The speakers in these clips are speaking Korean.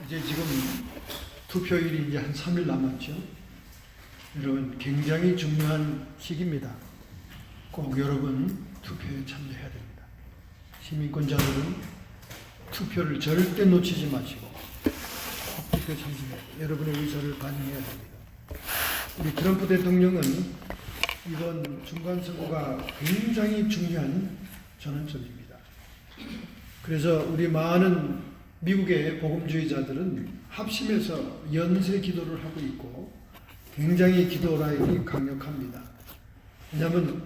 이제 지금 투표일이 이제 한 3일 남았죠. 여러분 굉장히 중요한 시기입니다. 꼭 여러분 투표에 참여해야 됩니다. 시민권자들은 투표를 절대 놓치지 마시고 꼭 투표에 참여해야 돼요. 여러분의 의사를 반영해야 됩니다. 우리 트럼프 대통령은 이번 중간선거가 굉장히 중요한 전환점입니다. 그래서 우리 많은 미국의 복음주의자들은 합심해서 연쇄 기도를 하고 있고 굉장히 기도 라인이 강력합니다. 왜냐하면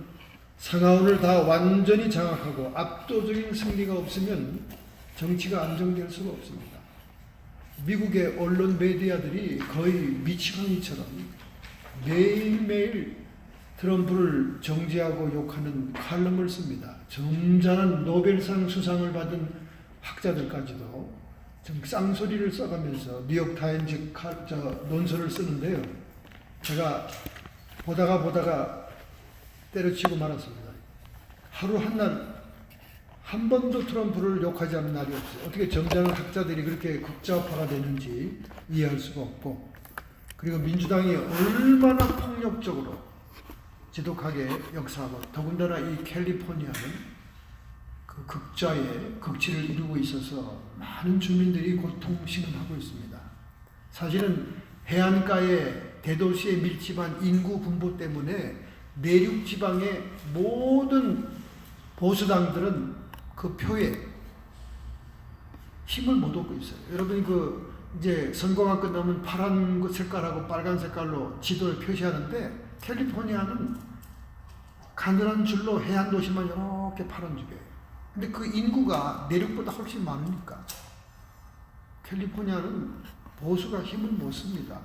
상하원을 다 완전히 장악하고 압도적인 승리가 없으면 정치가 안정될 수가 없습니다. 미국의 언론 메디아들이 거의 미치광이처럼 매일매일 트럼프를 정죄하고 욕하는 칼럼을 씁니다. 점잖은 노벨상 수상을 받은 학자들까지도 좀 쌍소리를 써가면서 뉴욕타임즈 논설을 쓰는데요. 제가 보다가 때려치고 말았습니다. 하루 한날 한 번도 트럼프를 욕하지 않는 날이 없어요. 어떻게 점잖은 학자들이 그렇게 극좌파가 되는지 이해할 수가 없고, 그리고 민주당이 얼마나 폭력적으로 지독하게 역사하고, 더군다나 이 캘리포니아는 그 극좌의 극치를 이루고 있어서 많은 주민들이 고통 신음하고 있습니다. 사실은 해안가의 대도시에 밀집한 인구 분포 때문에 내륙 지방의 모든 보수당들은 그 표에 힘을 못 얻고 있어요. 여러분이 이제 선거가 끝나면 파란 색깔하고 빨간 색깔로 지도를 표시하는데, 캘리포니아는 가늘한 줄로 해안 도시만 이렇게 파란 줄이에요. 근데 그 인구가 내륙보다 훨씬 많으니까 캘리포니아는 보수가 힘을 못 씁니다.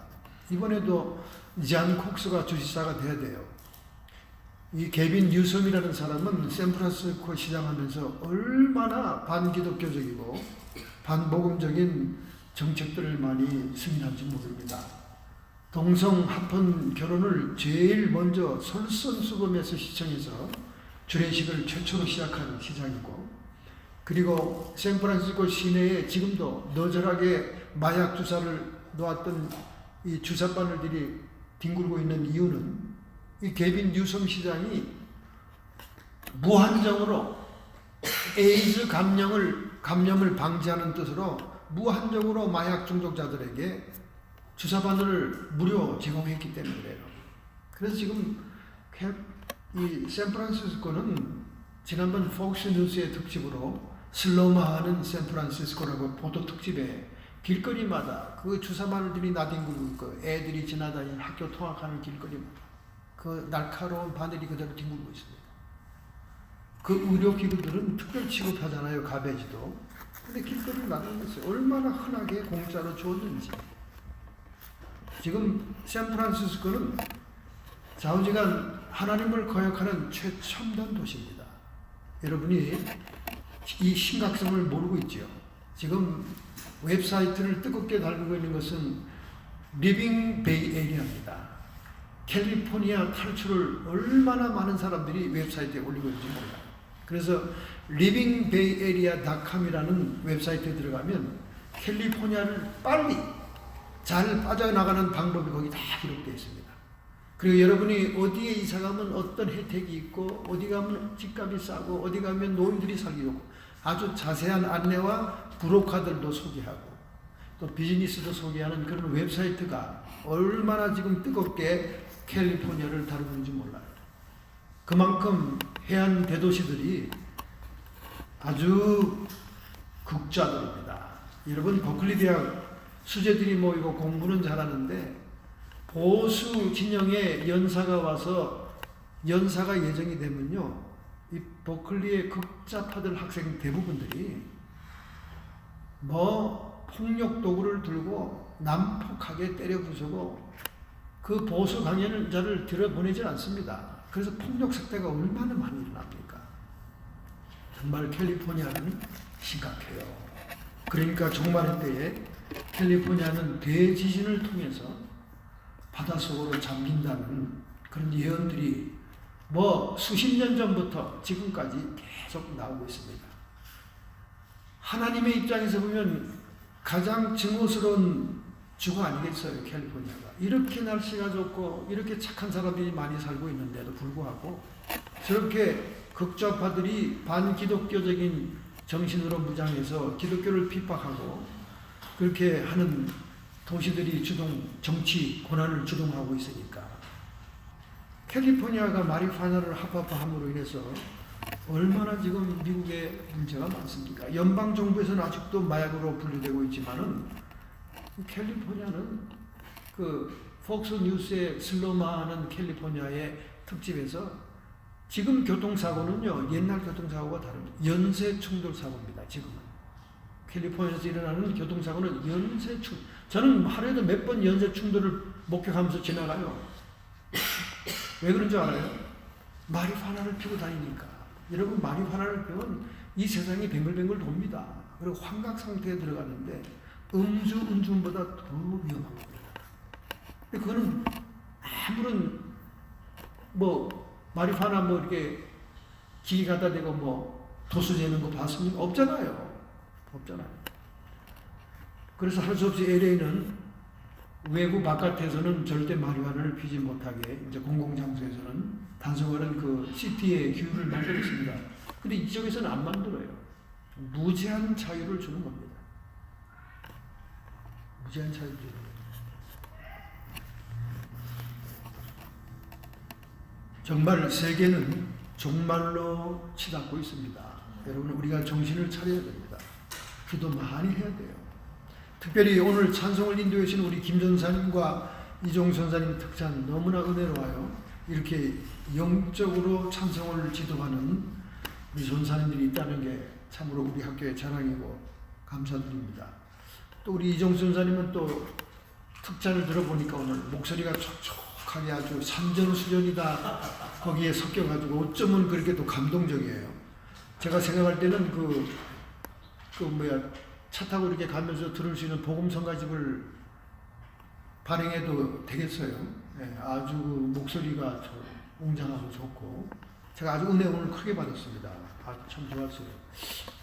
이번에도 잔 콕스가 주지사가 돼야 돼요. 이 개빈 뉴섬이라는 사람은 샌프란시스코 시장하면서 얼마나 반기독교적이고 반복음적인 정책들을 많이 승인한지 모릅니다. 동성 합헌 결혼을 제일 먼저 솔선수범해서 시청해서 주례식을 최초로 시작한 시장이고, 그리고 샌프란시스코 시내에 지금도 너절하게 마약 주사를 놓았던 이 주사 바늘들이 뒹굴고 있는 이유는 이 개빈 뉴섬 시장이 무한정으로 에이즈 감염을 방지하는 뜻으로 무한정으로 마약 중독자들에게 주사 바늘을 무료 제공했기 때문에 그래요. 그래서 지금 이 샌프란시스코는 지난번 폭스 뉴스의 특집으로 슬로마하는 샌프란시스코라고 보도 특집에 길거리마다 그 주사 바늘들이 나뒹굴고 있고 애들이 지나다니는 학교 통학하는 길거리마다 그 날카로운 바늘이 그대로 뒹굴고 있습니다. 그 의료기구들은 특별 취급하잖아요, 가베지도. 근데 길거리를 나가면서 얼마나 흔하게 공짜로 줬는지. 지금 샌프란시스코는 좌우지간 하나님을 거역하는 최첨단 도시입니다. 여러분이 이 심각성을 모르고 있죠. 지금 웹사이트를 뜨겁게 달구고 있는 것은 리빙 베이 에리아입니다. 캘리포니아 탈출을 얼마나 많은 사람들이 웹사이트에 올리고 있는지 몰라요. 그래서 livingbayarea.com이라는 웹사이트에 들어가면 캘리포니아를 빨리 잘 빠져나가는 방법이 거기 다 기록되어 있습니다. 그리고 여러분이 어디에 이사 가면 어떤 혜택이 있고, 어디 가면 집값이 싸고, 어디 가면 노인들이 살기 좋고, 아주 자세한 안내와 브로커들도 소개하고 또 비즈니스도 소개하는 그런 웹사이트가 얼마나 지금 뜨겁게 캘리포니아를 다루고 있는지 몰라요. 그만큼 해안 대도시들이 아주 극좌들입니다. 여러분, 버클리 대학 수재들이 모이고 공부는 잘하는데 보수 진영의 연사가 와서 연사가 예정이 되면요, 이 버클리의 극좌파들 학생 대부분들이 폭력 도구를 들고 난폭하게 때려 부수고 그 보수 강연자를 들여보내지 않습니다. 그래서 폭력 사태가 얼마나 많이 일어납니까? 정말 캘리포니아는 심각해요. 그러니까 종말의 때에 캘리포니아는 대지진을 통해서 바닷속으로 잠긴다는 그런 예언들이 수십 년 전부터 지금까지 계속 나오고 있습니다. 하나님의 입장에서 보면 가장 증오스러운 주가 아니겠어요, 캘리포니아가. 이렇게 날씨가 좋고 이렇게 착한 사람들이 많이 살고 있는데도 불구하고 저렇게 극좌파들이 반기독교적인 정신으로 무장해서 기독교를 핍박하고 그렇게 하는 도시들이 정치 권한을 주동하고 있으니까 캘리포니아가 마리화나를 합법화함으로 인해서 얼마나 지금 미국에 문제가 많습니까? 연방 정부에서는 아직도 마약으로 분류되고 있지만은 캘리포니아는 그 폭스 뉴스의 슬로마하는 캘리포니아의 특집에서 지금 교통사고는요 옛날 교통사고가 다릅니다. 연쇄 충돌 사고입니다. 지금은 캘리포니아에서 일어나는 교통사고는 연쇄 충. 저는 하루에도 몇 번 연쇄 충돌을 목격하면서 지나가요. 왜 그런 줄 알아요? 마리화나를 피고 다니니까. 여러분 마리화나를 피우면 이 세상이 뱅글뱅글 돕니다. 그리고 환각 상태에 들어가는데 음주운전보다 더 위험한 겁니다. 근데 그거는 아무런 마리화나 이렇게 기계 갖다 대고 도수 재는 거 봤습니까? 없잖아요. 그래서 할 수 없이 LA는 외부 바깥에서는 절대 마리화나를 피지 못하게 이제 공공장소에서는 단속하는 그 시티의 규율을 만들었습니다. 근데 이쪽에서는 안 만들어요. 무제한 자유를 주는 겁니다. 무제한 자유를 주는 겁니다. 정말 세계는 종말로 치닫고 있습니다. 여러분 우리가 정신을 차려야 됩니다. 기도 많이 해야 돼요. 특별히 오늘 찬송을 인도해 주신 우리 김 전사님과 이종 전사님 특찬 너무나 은혜로워요. 이렇게 영적으로 찬송을 지도하는 우리 전사님들이 있다는 게 참으로 우리 학교의 자랑이고 감사드립니다. 또 우리 이종 전사님은 또 특찬을 들어보니까 오늘 목소리가 촉촉하게 아주 산전수전이다 거기에 섞여가지고 어쩌면 그렇게 또 감동적이에요. 제가 생각할 때는 차 타고 이렇게 가면서 들을 수 있는 복음성가집을 발행해도 되겠어요. 네, 아주 목소리가 웅장하고 좋고 제가 아주 은혜 오늘 크게 받았습니다. 참 좋았어요.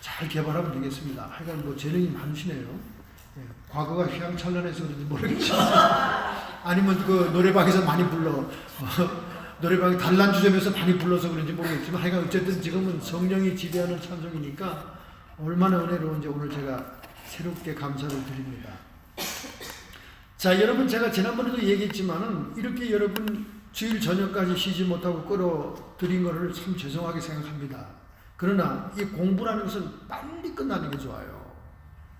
잘 개발하면 되겠습니다. 하여간 재능이 많으시네요. 네, 과거가 휘황찬란해서 그런지 모르겠지만 아니면 그 노래방에서 많이 불러 노래방 단란주점에서 많이 불러서 그런지 모르겠지만 하여간 어쨌든 지금은 성령이 지배하는 찬송이니까 얼마나 은혜로운지 오늘 제가 새롭게 감사를 드립니다. 자, 여러분 제가 지난번에도 얘기했지만은 이렇게 여러분 주일 저녁까지 쉬지 못하고 끌어들인 것을 참 죄송하게 생각합니다. 그러나 이 공부라는 것은 빨리 끝나는 게 좋아요.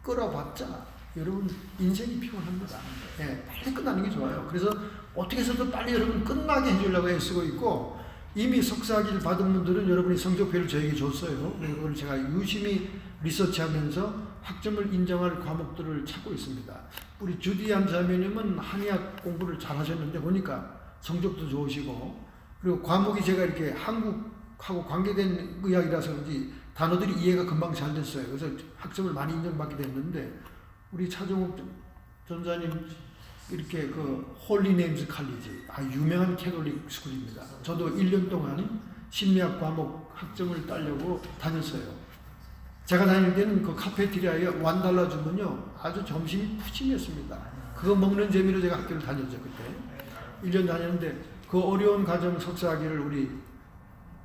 끌어봤자 여러분 인생이 피곤합니다. 네, 빨리 끝나는 게 좋아요. 그래서 어떻게 해서든 빨리 여러분 끝나게 해주려고 애쓰고 있고 이미 석사학위를 받은 분들은 여러분이 성적표를 저에게 줬어요. 그걸 제가 유심히 리서치하면서 학점을 인정할 과목들을 찾고 있습니다. 우리 주디안 자매님은 한의학 공부를 잘 하셨는데 보니까 성적도 좋으시고 그리고 과목이 제가 이렇게 한국하고 관계된 의학이라서 그런지 단어들이 이해가 금방 잘 됐어요. 그래서 학점을 많이 인정받게 됐는데 우리 차종욱 전사님 이렇게 홀리네임스 칼리지 유명한 캐톨릭 스쿨입니다. 저도 1년 동안 심리학 과목 학점을 따려고 다녔어요. 제가 다닐 때는 그 카페테리아에 $1 주면요 아주 점심이 푸짐했습니다. 그거 먹는 재미로 제가 학교를 다녔죠. 그때 1년 다녔는데 그 어려운 과정 석사학위를 우리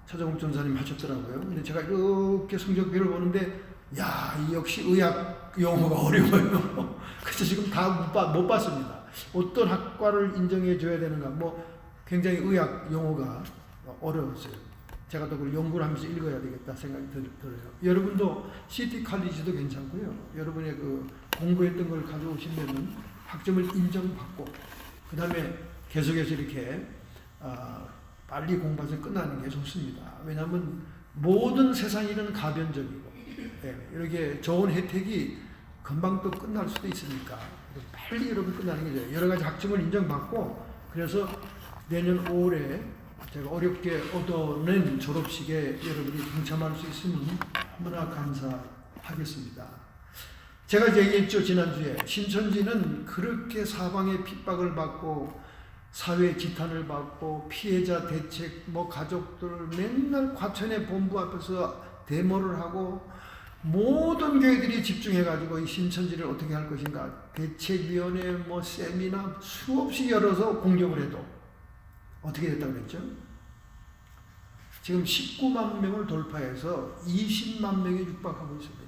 차정욱 전사님 하셨더라고요. 근데 제가 이렇게 성적표를 보는데 이 역시 의학 용어가 어려워요. 그래서 지금 다 못 봤습니다. 어떤 학과를 인정해 줘야 되는가 굉장히 의학 용어가 어려웠어요. 제가 또 그걸 연구를 하면서 읽어야 되겠다 생각이 들어요. 여러분도 시티 칼리지도 괜찮고요. 여러분의 공부했던 걸 가져오시면은 학점을 인정받고 그 다음에 계속해서 이렇게 빨리 공부해서 끝나는 게 좋습니다. 왜냐하면 모든 세상 일은 가변적이고 이렇게 좋은 혜택이 금방 또 끝날 수도 있으니까 빨리 여러분 끝나는 게 좋아요. 여러 가지 학점을 인정받고 그래서 내년 5월에 제가 어렵게 얻어낸 졸업식에 여러분이 동참할 수 있으면 너무나 감사하겠습니다. 제가 얘기했죠. 지난주에 신천지는 그렇게 사방에 핍박을 받고 사회 지탄을 받고 피해자 대책 가족들 맨날 과천의 본부 앞에서 데모를 하고 모든 교회들이 집중해가지고 이 신천지를 어떻게 할 것인가 대책위원회 뭐 세미나 수없이 열어서 공격을 해도 어떻게 됐다고 그랬죠? 지금 19만 명을 돌파해서 20만 명에 육박하고 있습니다.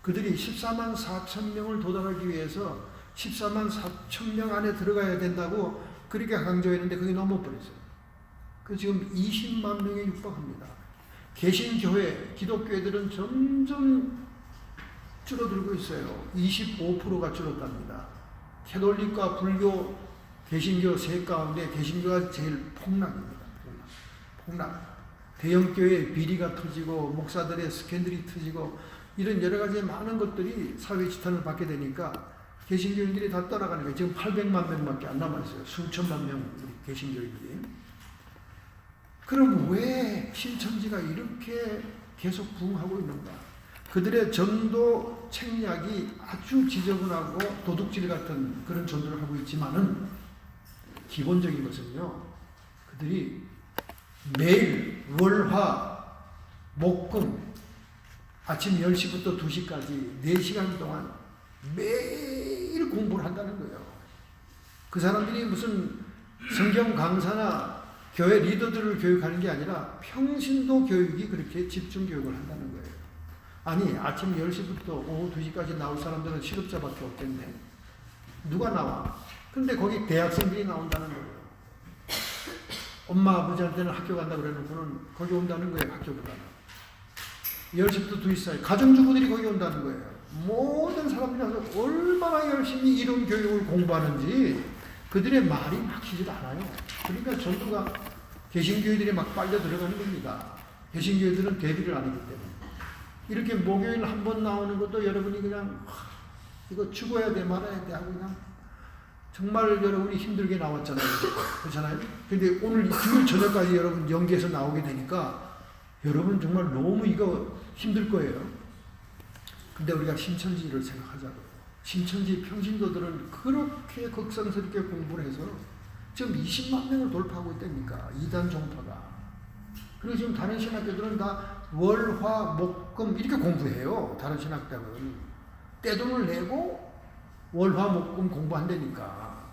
그들이 14만 4천 명을 도달하기 위해서 14만 4천 명 안에 들어가야 된다고 그렇게 강조했는데 그게 넘어버렸어요. 그래서 지금 20만 명에 육박합니다. 개신교회, 기독교회들은 점점 줄어들고 있어요. 25%가 줄었답니다. 캐톨릭과 불교, 개신교 세 가운데 개신교가 제일 폭락입니다. 폭락. 대형교회 비리가 터지고 목사들의 스캔들이 터지고 이런 여러 가지 많은 것들이 사회 지탄을 받게 되니까 개신교인들이 다 떠나가는 거예요. 지금 800만 명밖에 안 남아있어요. 수천만 명 개신교인들이. 그럼 왜 신천지가 이렇게 계속 부흥하고 있는가? 그들의 전도 책략이 아주 지저분하고 도둑질 같은 그런 전도를 하고 있지만은 기본적인 것은요. 그들이 매일 월화 목금 아침 10시부터 2시까지 4시간 동안 매일 공부를 한다는 거예요. 그 사람들이 무슨 성경 강사나 교회 리더들을 교육하는 게 아니라 평신도 교육이 그렇게 집중 교육을 한다는 거예요. 아니 아침 10시부터 오후 2시까지 나올 사람들은 실업자밖에 없겠네. 누가 나와? 근데 거기 대학생들이 나온다는 거예요. 엄마 아버지한테는 학교 간다 그래놓고는 거기 온다는 거예요. 학교보다는 10시부터 2시 사이 가정주부들이 거기 온다는 거예요. 모든 사람들이 와서 얼마나 열심히 이론 교육을 공부하는지 그들의 말이 막히지도 않아요. 그러니까 전부가 개신교회들이 막 빨려 들어가는 겁니다. 개신교회들은 대비를 안 하기 때문에. 이렇게 목요일 한 번 나오는 것도 여러분이 그냥 이거 죽어야 돼 말아야 돼 하고 그냥 정말 여러분이 힘들게 나왔잖아요. 그렇잖아요? 근데 오늘 주일 저녁까지 여러분 연기해서 나오게 되니까 여러분 정말 너무 이거 힘들 거예요. 근데 우리가 신천지를 생각하자고요. 신천지 평신도들은 그렇게 극성스럽게 공부를 해서 지금 20만 명을 돌파하고 있다니까. 이단 종파가. 그리고 지금 다른 신학교들은 다 월화 목금 이렇게 공부해요. 다른 신학교는 떼돈을 내고 월화 목금 공부한다니까.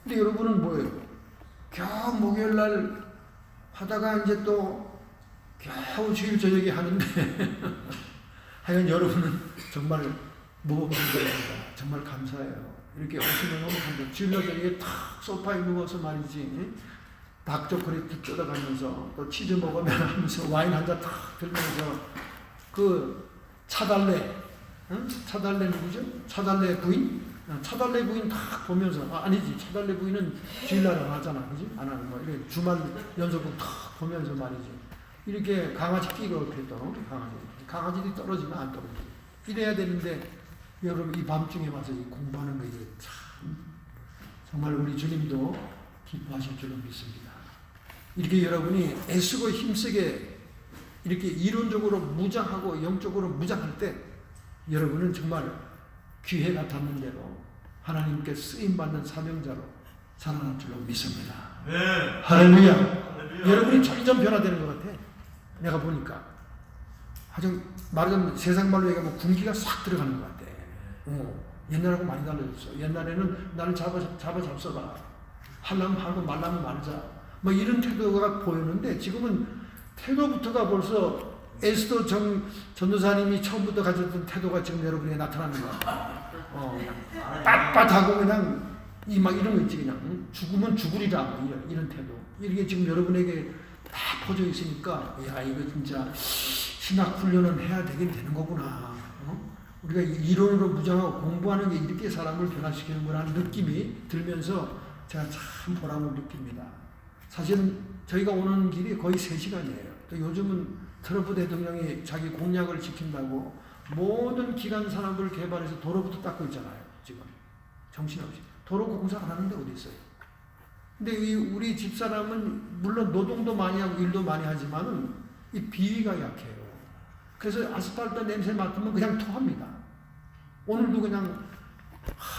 근데 여러분은 뭐예요? 겨우 목요일날 하다가 이제 또 겨우 주일 저녁에 하는데 하여간 여러분은 정말 무겁습니다. 정말 감사해요. 이렇게 오시면 너무 감사해요. 주일날 저녁에 탁 소파에 누워서 말이지 닭초콜릿 뜯어가면서 또 치즈 먹으면 하면서 와인 한 잔 탁 들면서 그 차달래 응? 차달래 누구죠? 차달래 부인? 차달래 부인 탁 보면서 아니지 차달래 부인은 주일날 안 하잖아 그지? 안 하는 거 이렇게 주말 연속으로 탁 보면서 말이지 이렇게 강아지 끼고 이렇게 또 강아지들이 떨어지면 안 떨어지지 이래야 되는데 여러분 이 밤중에 와서 공부하는 거 이게 참 정말 우리 주님도 기뻐하실 줄로 믿습니다. 이렇게 여러분이 애쓰고 힘쓰게 이렇게 이론적으로 무장하고 영적으로 무장할 때 여러분은 정말 기회가 닿는 대로 하나님께 쓰임받는 사명자로 살아날 줄로 믿습니다. 네. 할렐루야. 여러분이 점점 변화되는 것 같아. 내가 보니까. 아주 말하자면 세상 말로 얘기하면 군기가 싹 들어가는 것 같아. 옛날하고 많이 달라졌어. 옛날에는 나를 잡숴라. 하려면 하고 말라면 말자. 뭐 이런 태도가 보였는데 지금은 태도부터가 벌써 에스더 전도사님이 처음부터 가졌던 태도가 지금 여러분에게 나타나는 거야. 빳빳하고 그냥 막 이런 거 있지 그냥 죽으면 죽으리라 이런 태도. 이게 지금 여러분에게 다 퍼져 있으니까 야 이거 진짜 신학 훈련은 해야 되긴 되는 거구나. 우리가 이론으로 무장하고 공부하는 게 이렇게 사람을 변화시키는 거라는 느낌이 들면서 제가 참 보람을 느낍니다. 사실은 저희가 오는 길이 거의 3시간이에요. 또 요즘은 트럼프 대통령이 자기 공약을 지킨다고 모든 기간 산업을 개발해서 도로부터 닦고 있잖아요. 지금 정신없이. 도로 공사 안 하는데 어디 있어요. 근데 우리 집사람은 물론 노동도 많이 하고 일도 많이 하지만은 이 비위가 약해요. 그래서 아스팔트 냄새 맡으면 그냥 토합니다. 오늘도 그냥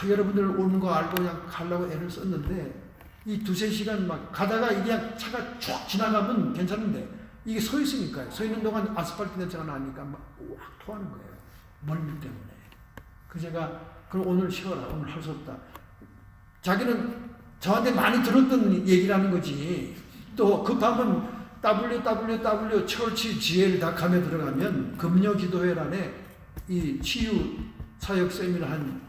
여러분들 오는 거 알고 그냥 가려고 애를 썼는데 이 2-3시간 막 가다가 그냥 차가 쭉 지나가면 괜찮은데 이게 서 있으니까요. 서 있는 동안 아스팔트 냄새가 나니까 막 확 토하는 거예요. 멀미 때문에. 그 제가 그럼 오늘 쉬어라. 오늘 할 수 없다. 자기는 저한테 많이 들었던 얘기라는 거지. 또 급하면 www.churchgl.com에 들어가면 금요 기도회란에 이 치유 사역 세미나 한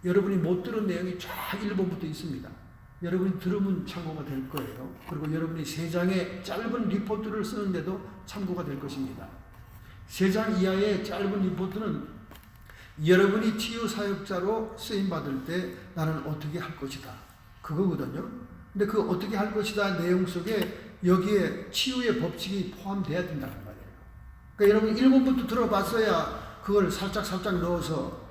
여러분이 못 들은 내용이 쫙 1번부터 있습니다. 여러분이 들으면 참고가 될 거예요. 그리고 여러분이 3장의 짧은 리포트를 쓰는데도 참고가 될 것입니다. 3장 이하의 짧은 리포트는 여러분이 치유 사역자로 쓰임받을 때 나는 어떻게 할 것이다. 그거거든요. 근데 그 어떻게 할 것이다 내용 속에 여기에 치유의 법칙이 포함되어야 된다는 말이에요. 그러니까 여러분 1번부터 들어봤어야 그걸 살짝 넣어서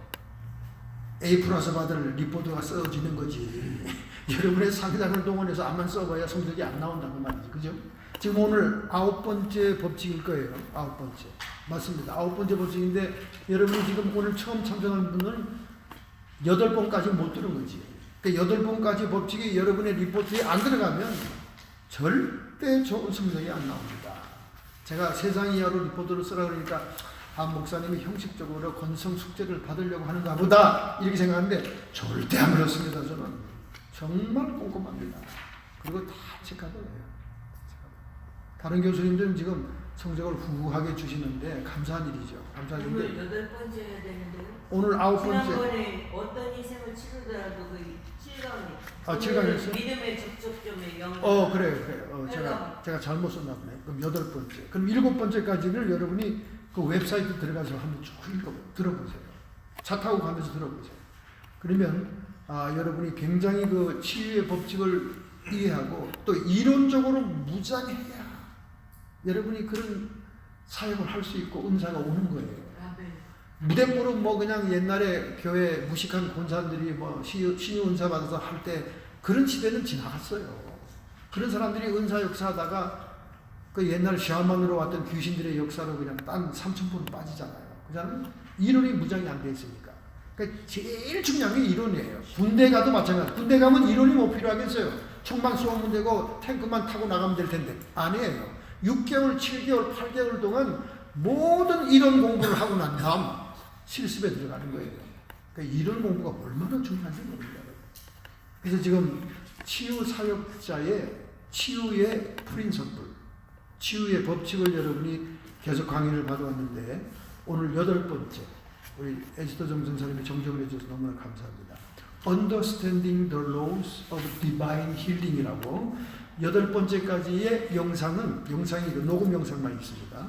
A++ 받을 리포트가 써지는 거지. 여러분의 상장을 동원해서 암만 써봐야 성적이 안 나온다는 말이지. 그죠? 지금 오늘 9번째 법칙일 거예요. 9번째. 맞습니다. 9번째 법칙인데 여러분이 지금 오늘 처음 참석한 분은 8번까지 못 들은 거지. 그러니까 8번까지 법칙이 여러분의 리포트에 안 들어가면 절대 좋은 성적이 안 나옵니다. 제가 3장 이하로 리포트를 쓰라 그러니까 목사님이 형식적으로 건성 숙제를 받으려고 하는가 보다 이렇게 생각하는데 절대 안 그렇습니다. 저는 정말 꼼꼼합니다. 그리고 다 체크하더라고요. 다른 교수님들은 지금 성적을 후하게 주시는데 감사한 일이죠. 감사한 일인데 오늘 8번째 해야 되는데요. 오늘 9번째. 지난번에 어떤 인생을 치르더라도 그 7강이 7강이었어요? 믿음의 접촉점의 영. 그래. 제가 잘못 썼나 보네. 그럼 8번째. 그럼 7번째까지를 여러분이 그 웹사이트 들어가서 한번 쭉 들어보세요. 차 타고 가면서 들어보세요. 그러면 여러분이 굉장히 그 치유의 법칙을 이해하고 또 이론적으로 무장해야 여러분이 그런 사역을 할 수 있고 은사가 오는 거예요. 무대뽀로 뭐 그냥 옛날에 교회 무식한 권사들이 뭐 신유 은사 받아서 할 때 그런 시대는 지나갔어요. 그런 사람들이 은사 역사하다가 그 옛날 샤먼으로 왔던 귀신들의 역사로 그냥 딴 3,000% 빠지잖아요. 그잖아요. 이론이 무장이 안 돼 있으니까. 그러니까 제일 중요한 게 이론이에요. 군대 가도 마찬가지. 군대 가면 이론이 뭐 필요하겠어요. 총만 쏘면 되고 탱크만 타고 나가면 될 텐데 아니에요. 6개월, 7개월, 8개월 동안 모든 이론 공부를 하고 난 다음 실습에 들어가는 거예요. 그러니까 이론 공부가 얼마나 중요한지 모릅니다. 그래서 지금 치유 사역자의 치유의 프린서플, 치유의 법칙을 여러분이 계속 강의를 받아왔는데 오늘 8번째 우리 에스더 정선사님이 정정을 해주셔서 너무나 감사합니다. Understanding the Laws of Divine Healing이라고 8번째까지의 영상이 녹음 영상만 있습니다.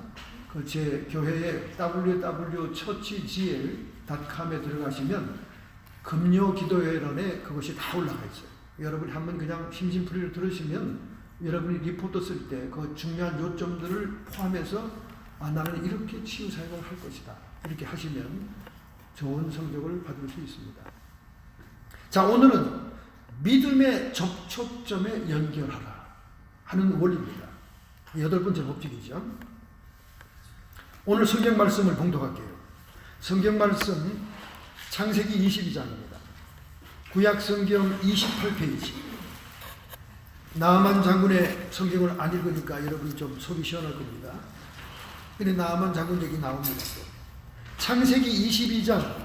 그 제 교회의 www.churchgl.com에 들어가시면 금요 기도회란에 그것이 다 올라가 있어요. 여러분이 한번 그냥 심심풀이를 들으시면 여러분이 리포트 쓸 때 그 중요한 요점들을 포함해서 나는 이렇게 치유 사역을 할 것이다. 이렇게 하시면 좋은 성적을 받을 수 있습니다. 자, 오늘은 믿음의 접촉점에 연결하라 하는 원리입니다. 8번째 법칙이죠. 오늘 성경 말씀을 봉독할게요. 성경 말씀 창세기 22장입니다. 구약 성경 28페이지. 나아만 장군의 성경을 안 읽으니까 여러분이 좀 속이 시원할 겁니다. 근데 나아만 장군 얘기 나옵니다. 창세기 22장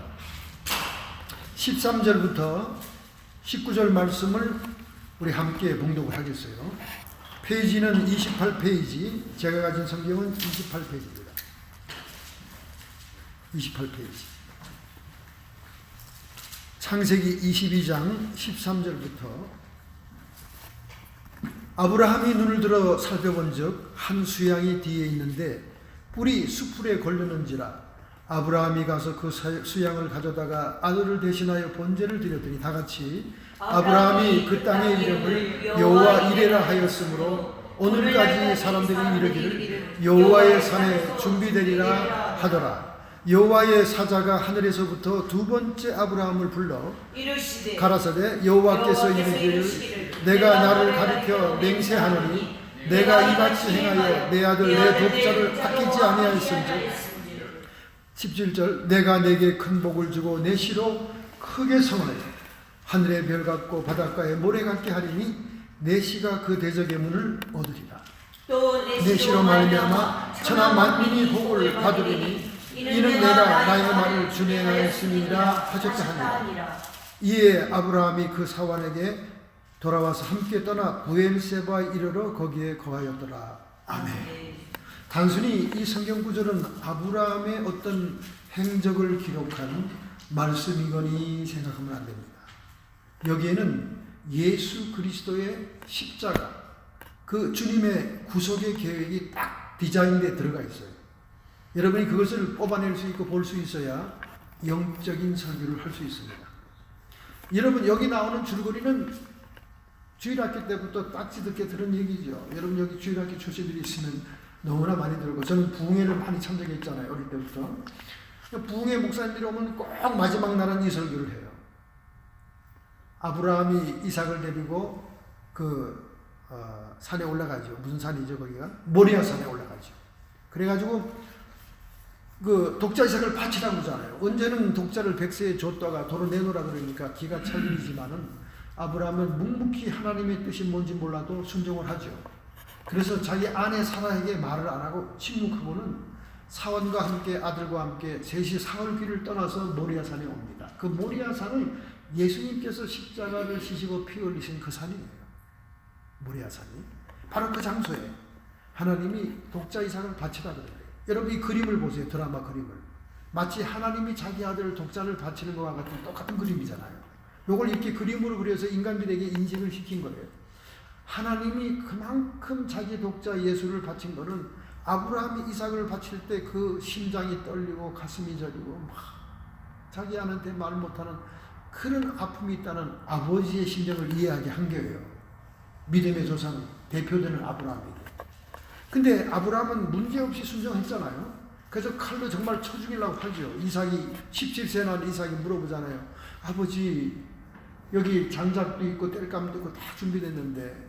13절부터 19절 말씀을 우리 함께 봉독을 하겠어요. 페이지는 28페이지, 제가 가진 성경은 28페이지입니다. 28페이지. 창세기 22장 13절부터 아브라함이 눈을 들어 살펴본즉 한 수양이 뒤에 있는데 뿔이 수풀에 걸렸는지라 아브라함이 가서 그 수양을 가져다가 아들을 대신하여 번제를 드렸더니 다같이 아브라함이 그 땅의 이름을 여호와 이레라 하였으므로 오늘까지 사람들이 이르기를 여호와의 산에 준비되리라 하더라. 여호와의 사자가 하늘에서부터 2번째 아브라함을 불러 가라사대 여호와께서 이르기를 내가 나를 가리켜 맹세하노니 내가 이같이 행하여 내 아들 내 독자를 아끼지 아니하였은즉 17절 내가 내게 큰 복을 주고 내 시로 크게 성하여 하늘의 별 같고 바닷가의 모래 같게 하리니 내 시가 그 대적의 문을 얻으리라. 또 내 시로 말미암아 천하 만민이 복을 받으리니 이는 내가 나의 말을 준행하였습니다 하셨다 하니라. 이에 아브라함이 그 사환에게 돌아와서 함께 떠나 부엘세바에 이르러 거기에 거하였더라. 아멘. 단순히 이 성경 구절은 아브라함의 어떤 행적을 기록한 말씀이거니 생각하면 안 됩니다. 여기에는 예수 그리스도의 십자가, 그 주님의 구속의 계획이 딱 디자인되어 들어가 있어요. 여러분이 그것을 뽑아낼 수 있고 볼 수 있어야 영적인 설교를 할 수 있습니다. 여러분 여기 나오는 줄거리는 주일학교 때부터 딱지 듣게 들은 얘기죠. 여러분 여기 주일학교 출신들이 있으면 너무나 많이 들고, 저는 부흥회를 많이 참석했잖아요. 어릴 때부터. 부흥회 목사님들이 오면 꼭 마지막 날은 이 설교를 해요. 아브라함이 이삭을 데리고 산에 올라가죠. 무슨 산이죠 거기가? 모리아 산에 올라가죠. 그래가지고 그 독자 이삭을 바치라고 그러잖아요. 언제는 독자를 백세에 줬다가 도로 내놓으라 그러니까 기가 찰 일이지만은 아브라함은 묵묵히 하나님의 뜻이 뭔지 몰라도 순종을 하죠. 그래서 자기 아내 사라에게 말을 안 하고 침묵하고는 사원과 함께 아들과 함께 셋이 사흘길을 떠나서 모리아산에 옵니다. 그 모리아산은 예수님께서 십자가를 지시고 피 흘리신 그 산이에요. 모리아산이. 바로 그 장소에 하나님이 독자 이삭을 바치라 그래요. 여러분 이 그림을 보세요. 드라마 그림을. 마치 하나님이 자기 아들을 독자를 바치는 것과 같은 똑같은 그림이잖아요. 요걸 이렇게 그림으로 그려서 인간들에게 인식을 시킨 거예요. 하나님이 그만큼 자기 독자 예수를 바친 거는 아브라함이 이삭을 바칠 때 그 심장이 떨리고 가슴이 저리고 막 자기 아내한테 말 못하는 그런 아픔이 있다는 아버지의 심정을 이해하게 한 거예요. 믿음의 조상 대표되는 아브라함에게. 근데 아브라함은 문제없이 순종했잖아요. 그래서 칼로 정말 쳐 죽이려고 하죠. 이삭이 17세 난 이삭이 물어보잖아요. 아버지 여기 장작도 있고 땔감도 있고 다 준비됐는데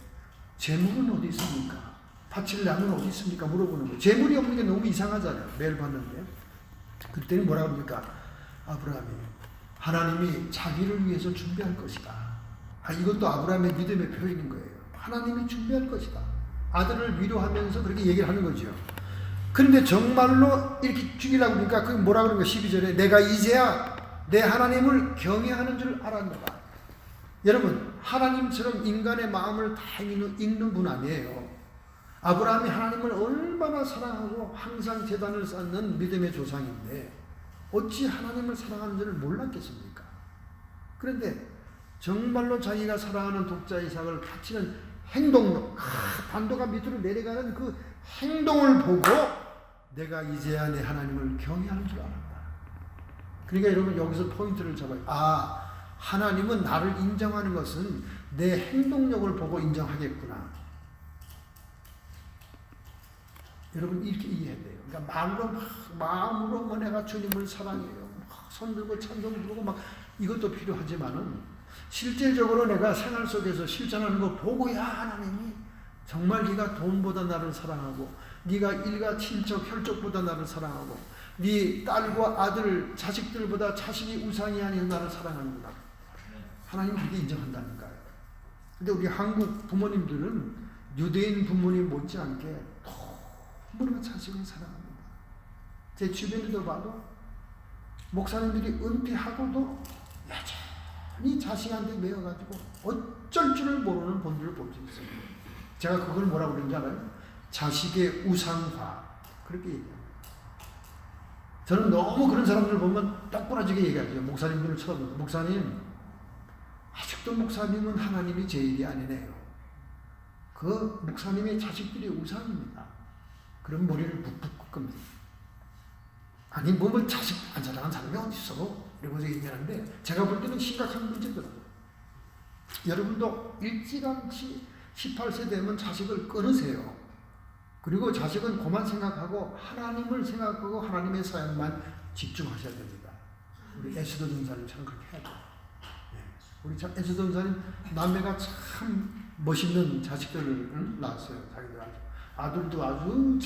재물은 어디 있습니까? 바칠 양은 어디 있습니까? 물어보는 거예요. 재물이 없는 게 너무 이상하잖아요. 매일 봤는데. 그때는 뭐라고 합니까? 아브라함이 하나님이 자기를 위해서 준비할 것이다. 이것도 아브라함의 믿음의 표현인 거예요. 하나님이 준비할 것이다. 아들을 위로하면서 그렇게 얘기를 하는 거죠. 그런데 정말로 이렇게 죽이려고 그러니까 그 뭐라 그러는 거야? 12절에 내가 이제야 내 하나님을 경외하는 줄 알았노라. 여러분 하나님처럼 인간의 마음을 다 읽는 분 아니에요. 아브라함이 하나님을 얼마나 사랑하고 항상 제단을 쌓는 믿음의 조상인데 어찌 하나님을 사랑하는 줄을 몰랐겠습니까? 그런데 정말로 자기가 사랑하는 독자 이삭을 바치는 행동으로 반도가 밑으로 내려가는 그 행동을 보고 내가 이제야 내 하나님을 경외하는 줄 알았다. 그러니까 여러분 여기서 포인트를 잡아요. 하나님은 나를 인정하는 것은 내 행동력을 보고 인정하겠구나. 여러분 이렇게 이해해야 돼요. 그러니까 마음으로 내가 주님을 사랑해요. 손들고 찬송 부르고 막 이것도 필요하지만은 실질적으로 내가 생활 속에서 실천하는 거 보고야 하나님이 정말 네가 돈보다 나를 사랑하고 네가 일가 친척 혈족보다 나를 사랑하고 네 딸과 아들 자식들보다 자식이 우상이 아닌 나를 사랑하는구나. 하나님 그렇게 인정한다니까요. 근데 우리 한국 부모님들은 유대인 부모님 못지않게 너무나 자식을 사랑합니다. 제 주변에도 봐도 목사님들이 은퇴하고도 여전히 자식한테 매여가지고 어쩔 줄을 모르는 본들을 볼 수 있어요. 제가 그걸 뭐라고 그러는지 알아요? 자식의 우상화. 그렇게 얘기합니다. 저는 너무 그런 사람들 보면 딱 부러지게 얘기하죠. 목사님들을 쳐다보고 목사님 아직도 목사님은 하나님이 제일이 아니네요. 그 목사님의 자식들이 우상입니다. 그럼 머리를 북북 끕니다. 아니 뭐 자식 안 자랑한 사람이 어디 있어? 이러면서 얘기하는데 제가 볼 때는 심각한 문제더라고요. 여러분도 일찌감치 18세 되면 자식을 끊으세요. 그리고 자식은 그만 생각하고 하나님을 생각하고 하나님의 사역만 집중하셔야 됩니다. 우리 에스더 전사님처럼 그렇게 해야 돼요. 우리 에스더 전사님 남매가 참 멋있는 자식들을 낳았어요. 자기들 아들도 아주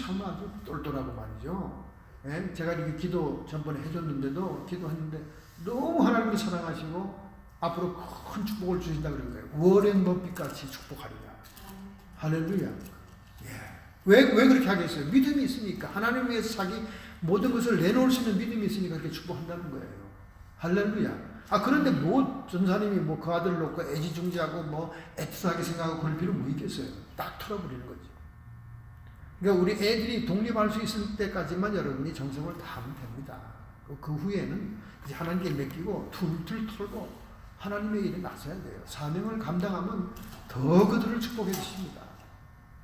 똘똘하고 말이죠. 예? 제가 이렇게 기도 전번에 해줬는데도 기도했는데 너무 하나님을 사랑하시고 앞으로 큰 축복을 주신다 그런 거예요. 워렌 버핏 같이 축복하리라. 할렐루야. 예. 왜 그렇게 하겠어요? 믿음이 있으니까. 하나님을 위해서 자기 모든 것을 내놓을 수 있는 믿음이 있으니까 그렇게 축복한다는 거예요. 할렐루야. 그런데 전사님이 그 아들을 놓고 애지중지하고 애틋하게 생각하고 그럴 필요 뭐 있겠어요? 딱 털어버리는 거지. 그러니까 우리 애들이 독립할 수 있을 때까지만 여러분이 정성을 다하면 됩니다. 그 후에는 이제 하나님께 맡기고 툴툴 털고 하나님의 일에 나서야 돼요. 사명을 감당하면 더 그들을 축복해 주십니다.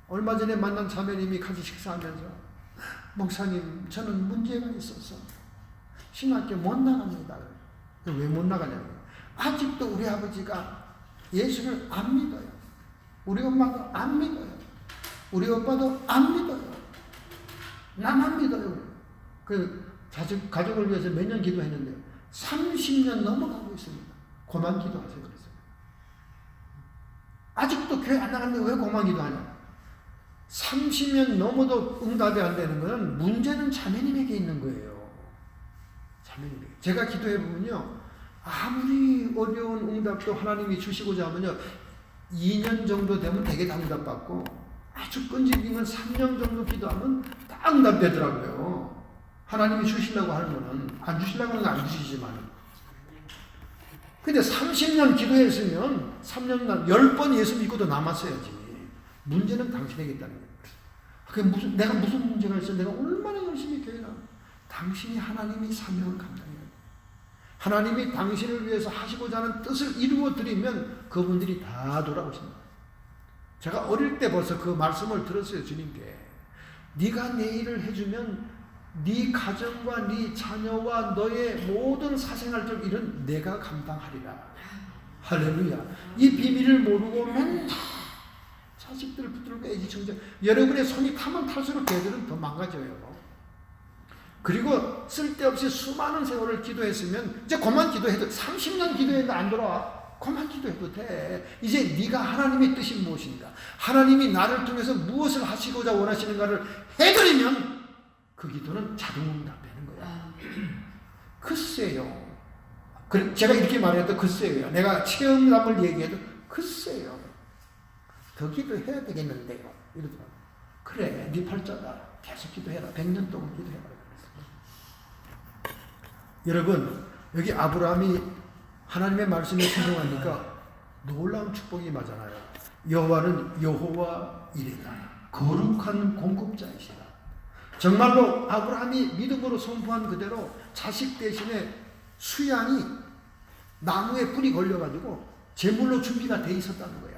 얼마 전에 만난 자매님이 같이 식사하면서 목사님 저는 문제가 있어서 신학교 못 나갑니다. 왜 못 나가냐고요. 아직도 우리 아버지가 예수를 안 믿어요. 우리 엄마도 안 믿어요. 우리 오빠도 안 믿어요. 나만 믿어요. 그 가족을 위해서 몇 년 기도했는데 30년 넘어가고 있습니다. 고만 기도하세요. 그랬어요. 아직도 교회 안 나가는데 왜 고만 기도하냐. 30년 넘어도 응답이 안 되는 것은 문제는 자매님에게 있는 거예요. 자매님에게. 제가 기도해 보면요. 아무리 어려운 응답도 하나님이 주시고자 하면요. 2년 정도 되면 되게 다 응답받고 아주 끈질기면 3년 정도 기도하면 다 응답되더라고요. 하나님이 주시려고 하는 거는 안 주시려고 하는 건 안 주시지만 근데 30년 기도했으면 3년간 10번 예수 믿고도 남았어야지. 문제는 당신에게 있다는 거예요. 그게 내가 무슨 문제가 있어? 내가 얼마나 열심히 교회나 당신이 하나님이 사명을 감당해야 돼. 하나님이 당신을 위해서 하시고자 하는 뜻을 이루어 드리면 그분들이 다 돌아오신다. 제가 어릴 때 벌써 그 말씀을 들었어요. 주님께. 네가 내 일을 해주면 네 가정과 네 자녀와 너의 모든 사생활적 일은 내가 감당하리라. 할렐루야. 이 비밀을 모르고 맨날 자식들을 붙들고 애지중지. 여러분의 손이 타면 탈수록 걔들은 더 망가져요. 그리고 쓸데없이 수많은 세월을 기도했으면 이제 그만 기도해도 30년 기도해도 안 돌아와. 그만 기도해도 돼. 이제 네가 하나님의 뜻이 무엇인가, 하나님이 나를 통해서 무엇을 하시고자 원하시는가를 해드리면 그 기도는 자동응답되는 거야. 글쎄요. 제가 이렇게 말해도 글쎄요. 내가 체험담을 얘기해도 글쎄요. 더 기도해야 되겠는데요. 이러더라고. 그래, 네 팔자다. 계속 기도해라. 100년 동안 기도해라. 여러분, 여기 아브라함이 하나님의 말씀에 순종하니까 놀라운 축복이 맞잖아요. 여호와는 여호와 이레다. 거룩한 공급자이시다. 정말로 아브라함이 믿음으로 선포한 그대로 자식 대신에 수양이 나무에 뿔이 걸려가지고 제물로 준비가 돼 있었다는 거야.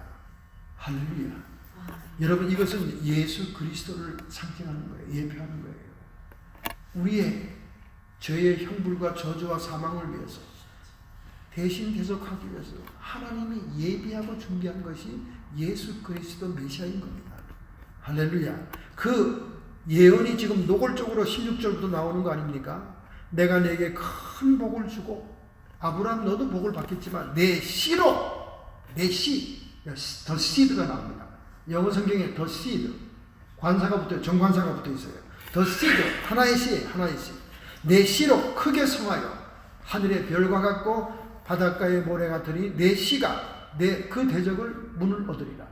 할렐루야. 여러분, 이것은 예수 그리스도를 상징하는 거예요. 예표하는 거예요. 우리의 죄의 형벌과 저주와 사망을 위해서 대신 대속하기 위해서 하나님이 예비하고 준비한 것이 예수 그리스도 메시아인 겁니다. 할렐루야. 그 예언이 지금 노골적으로 16절부터 나오는 거 아닙니까? 내가 내게 큰 복을 주고 아브라함 너도 복을 받겠지만 내 씨로, 내 씨, 더 시드가 나옵니다. 영어 성경에 더 시드, 관사가 붙어요. 정관사가 붙어 있어요. 더 시드, 하나의 씨, 하나의 씨. 내 씨로 크게 성하여 하늘의 별과 같고 바닷가의 모래 같으니 내 씨가 그 대적을 문을 얻으리라.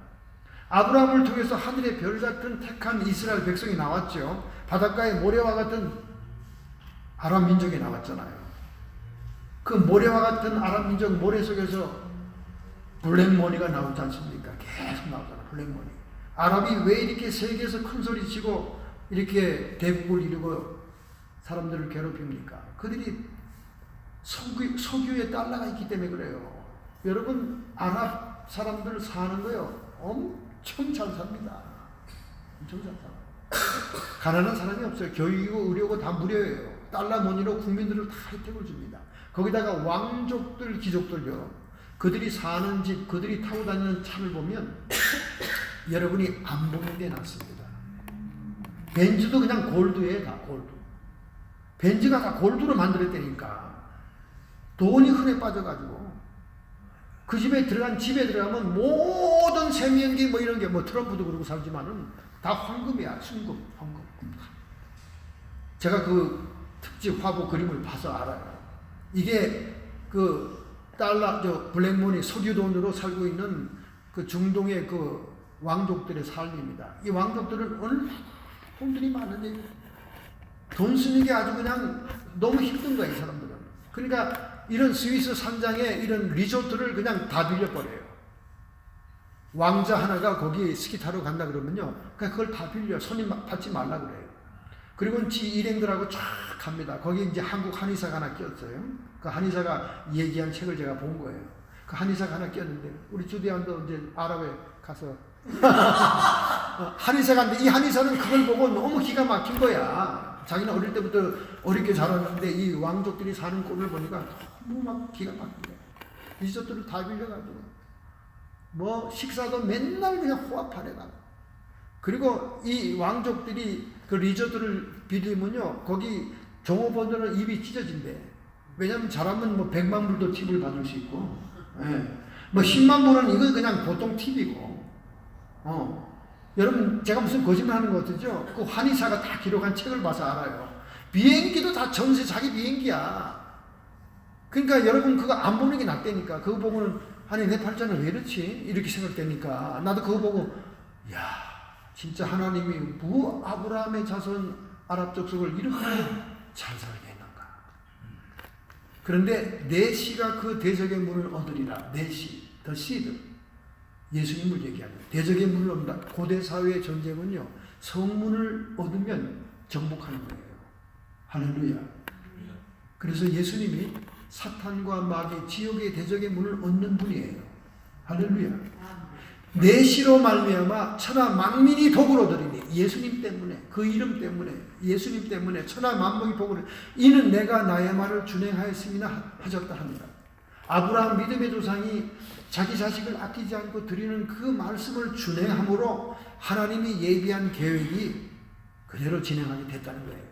아브라함을 통해서 하늘의 별 같은 택한 이스라엘 백성이 나왔죠. 바닷가의 모래와 같은 아람 민족이 나왔잖아요. 그 모래와 같은 아람 민족 모래 속에서 블랙머니가 나오지 않습니까? 계속 나오잖아요. 블랙머니. 아랍이 왜 이렇게 세계에서 큰 소리 치고 이렇게 대국을 이루고 사람들을 괴롭힙니까? 그들이 석유에 달러가 있기 때문에 그래요. 여러분, 아랍 사람들 사는 거요. 엄청 잘 삽니다. 엄청 잘 살아요. 가난한 사람이 없어요. 교육이고 의료고 다 무료예요. 달러 머니로 국민들을 다 혜택을 줍니다. 거기다가 왕족들, 귀족들요. 그들이 사는 집, 그들이 타고 다니는 차를 보면 여러분이 안 보는 게 낫습니다. 벤츠도 그냥 골드예요. 다 골드. 벤츠가 다 골드로 만들었다니까. 돈이 흔해 빠져가지고 그 집에 들어가면 모든 세면기 뭐 이런 게 트럼프도 그러고 살지만은 다 황금이야. 순금, 황금. 제가 그 특집 화보 그림을 봐서 알아요. 이게 그 달러, 블랙머니, 석유 돈으로 살고 있는 그 중동의 그 왕족들의 삶입니다. 이 왕족들은 어느 돈들이 많은데 돈 쓰는 게 아주 그냥 너무 힘든 거예요, 이 사람들은. 그러니까 이런 스위스 산장에 이런 리조트를 그냥 다 빌려버려요. 왕자 하나가 거기 스키 타러 간다 그러면요, 그냥 그걸 다 빌려. 손님 받지 말라 그래요. 그리고 지 일행들하고 쫙 갑니다. 거기 이제 한국 한의사가 하나 꼈어요. 그 한의사가 얘기한 책을 제가 본 거예요. 그 한의사가 하나 꼈는데, 우리 주대한도 이제 아랍에 가서 한의사가 있는데, 이 한의사는 그걸 보고 너무 기가 막힌 거야. 자기는 어릴 때부터 어렵게 자랐는데 이 왕족들이 사는 꼴을 보니까 너무 막 기가 막힌 거야. 리조트를 다 빌려가지고 뭐 식사도 맨날 그냥 호합하래가. 그리고 이 왕족들이 그 리조트를 빌리면요, 거기 종업원들은 입이 찢어진대. 왜냐면 잘하면 뭐 100만 불도 팁을 받을 수 있고, 예. 뭐 10만 불은 이거 그냥 보통 팁이고, 여러분 제가 무슨 거짓말 하는 거 같으죠? 그 한의사가 다 기록한 책을 봐서 알아요. 비행기도 다 전세 자기 비행기야. 그러니까 여러분 그거 안 보는 게 낫다니까. 그거 보고는 아니 내 팔자는 왜 이렇지? 이렇게 생각되니까 나도 그거 보고 야 진짜 하나님이 뭐 아브라함의 자손 아랍 족속을 이렇게 잘 살게 했는가. 그런데 내 씨가 그 대적의 문을 얻으리라. 내 씨, 더 씨드. 예수님을 얘기합니다. 대적의 문을 얻는다. 고대 사회의 전쟁은요, 성문을 얻으면 정복하는 거예요. 할렐루야. 그래서 예수님이 사탄과 마귀, 지옥의 대적의 문을 얻는 분이에요. 할렐루야. 내 씨로 말미암아 천하 만민이 복을 얻으리니. 예수님 때문에, 그 이름 때문에, 예수님 때문에 천하 만민이 복을 얻으리니. 이는 내가 나의 말을 준행하였음이나 하셨다 합니다. 아브라함 믿음의 조상이 자기 자식을 아끼지 않고 드리는 그 말씀을 준행함으로 하나님이 예비한 계획이 그대로 진행하게 됐다는 거예요.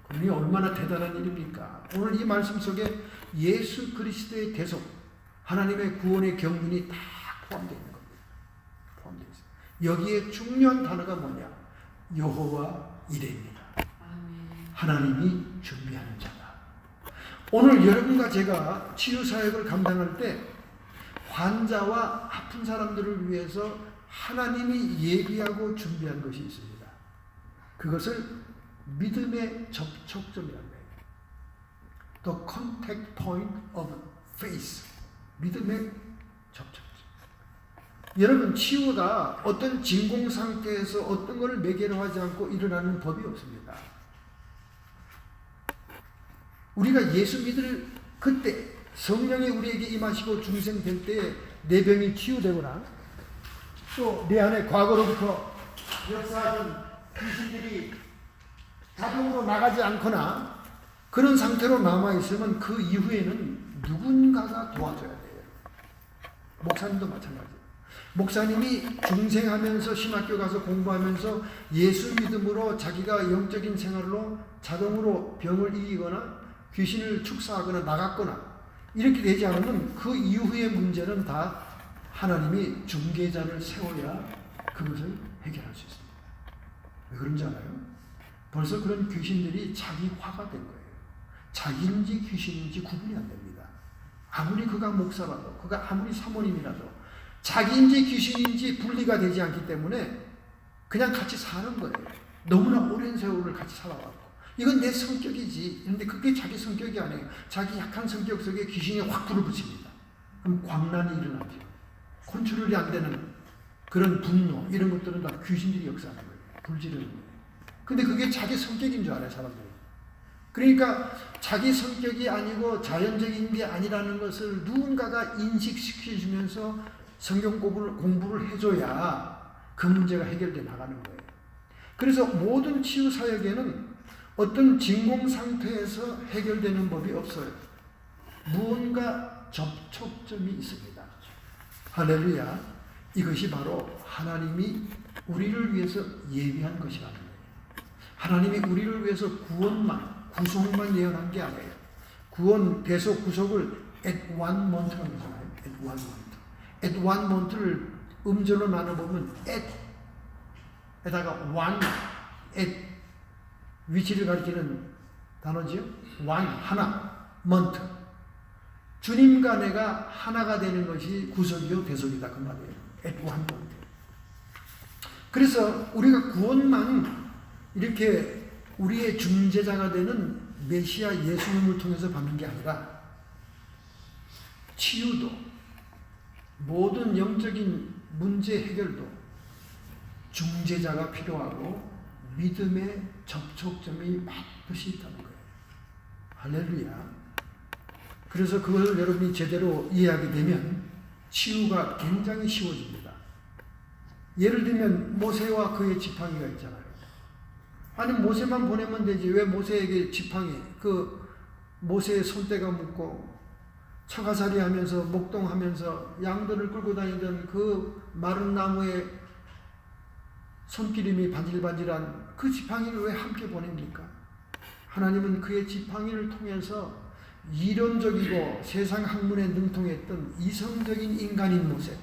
그러니 얼마나 대단한 일입니까? 오늘 이 말씀 속에 예수 그리스도의 대속, 하나님의 구원의 경륜이 다 포함되어 있는 겁니다. 포함되어 있어요. 여기에 중요한 단어가 뭐냐? 여호와 이레입니다. 하나님이 준비하는 자다. 오늘 여러분과 제가 치유사역을 감당할 때 환자와 아픈 사람들을 위해서 하나님이 예비하고 준비한 것이 있습니다. 그것을 믿음의 접촉점이라고 해요. The contact point of faith. 믿음의 접촉점. 여러분, 치유가 어떤 진공 상태에서 어떤 것을 매개로 하지 않고 일어나는 법이 없습니다. 우리가 예수 믿을 그때 성령이 우리에게 임하시고 중생될 때에 내 병이 치유되거나 또 내 안에 과거로부터 역사하던 귀신들이 자동으로 나가지 않거나 그런 상태로 남아있으면 그 이후에는 누군가가 도와줘야 돼요. 목사님도 마찬가지예요. 목사님이 중생하면서 신학교 가서 공부하면서 예수 믿음으로 자기가 영적인 생활로 자동으로 병을 이기거나 귀신을 축사하거나 나갔거나 이렇게 되지 않으면 그 이후의 문제는 다 하나님이 중개자를 세워야 그것을 해결할 수 있습니다. 왜 그런지 알아요? 벌써 그런 귀신들이 자기 화가 된 거예요. 자기인지 귀신인지 구분이 안 됩니다. 아무리 그가 목사라도, 그가 아무리 사모님이라도 자기인지 귀신인지 분리가 되지 않기 때문에 그냥 같이 사는 거예요. 너무나 오랜 세월을 같이 살아왔고 이건 내 성격이지. 그런데 그게 자기 성격이 아니에요. 자기 약한 성격 속에 귀신이 확 불을 붙입니다. 그럼 광란이 일어나죠. 컨트롤이 안 되는 그런 분노 이런 것들은 다 귀신들이 역사하는 거예요. 불지르는 거예요. 근데 그게 자기 성격인 줄 알아요, 사람들이. 그러니까 자기 성격이 아니고 자연적인 게 아니라는 것을 누군가가 인식시켜주면서 성경 공부를 해줘야 그 문제가 해결돼 나가는 거예요. 그래서 모든 치유 사역에는 어떤 진공 상태에서 해결되는 법이 없어요. 무언가 접촉점이 있습니다. 할렐루야. 이것이 바로 하나님이 우리를 위해서 예비한 것이라는 거예요. 하나님이 우리를 위해서 구속만 예언한 게 아니에요. 구원, 대속, 구속을 at one moment라고 하잖아요. at one moment. at one moment를 음절로 나눠보면 at에다가 one, at 위치를 가리키는 단어지요. one, 하나, moment. 주님과 내가 하나가 되는 것이 구속이요 대속이다 그 말이에요. at one moment. 그래서 우리가 구원만 이렇게 우리의 중재자가 되는 메시아 예수님을 통해서 받는 게 아니라 치유도, 모든 영적인 문제 해결도 중재자가 필요하고 믿음의 접촉점이 반드시 있다는 거예요. 할렐루야. 그래서 그걸 여러분이 제대로 이해하게 되면 치유가 굉장히 쉬워집니다. 예를 들면 모세와 그의 지팡이가 있잖아요. 아니 모세만 보내면 되지 왜 모세에게 지팡이, 그 모세의 손때가 묶고 처가살이 하면서 목동하면서 양들을 끌고 다니던 그 마른 나무에 손기름이 반질반질한 그 지팡이를 왜 함께 보냅니까? 하나님은 그의 지팡이를 통해서 이론적이고 세상 학문에 능통했던 이성적인 인간인 모세.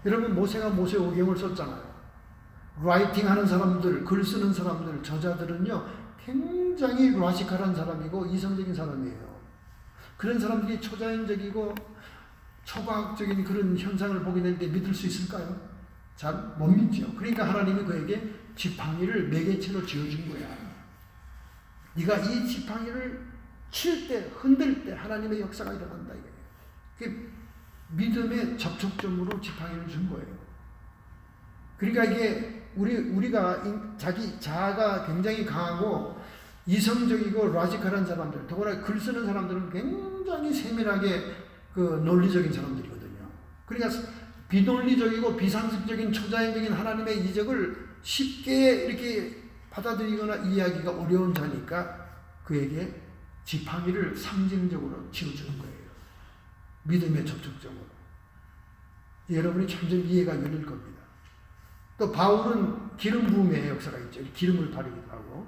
여러분 모세가 모세오경을 썼잖아요. 라이팅 하는 사람들, 글 쓰는 사람들, 저자들은요 굉장히 라시칼한 사람이고 이성적인 사람이에요. 그런 사람들이 초자연적이고 초과학적인 그런 현상을 보게 될 때 믿을 수 있을까요? 잘 못 믿죠. 그러니까 하나님이 그에게 지팡이를 매개체로 지어준 거야. 네가 이 지팡이를 칠 때, 흔들 때 하나님의 역사가 일어난다 이거예요. 그 믿음의 접촉점으로 지팡이를 준 거예요. 그러니까 이게 우리가 자기 자아가 굉장히 강하고 이성적이고 라지컬한 사람들, 더구나 글 쓰는 사람들은 굉장히 세밀하게 그 논리적인 사람들이거든요. 그러니까 비논리적이고 비상식적인 초자연적인 하나님의 이적을 쉽게 이렇게 받아들이거나 이해하기가 어려운 자니까 그에게 지팡이를 상징적으로 지어주는 거예요. 믿음의 접촉점으로. 여러분이 점점 이해가 열릴 겁니다. 또 바울은 기름 부음의 역사가 있죠. 기름을 바르기도 하고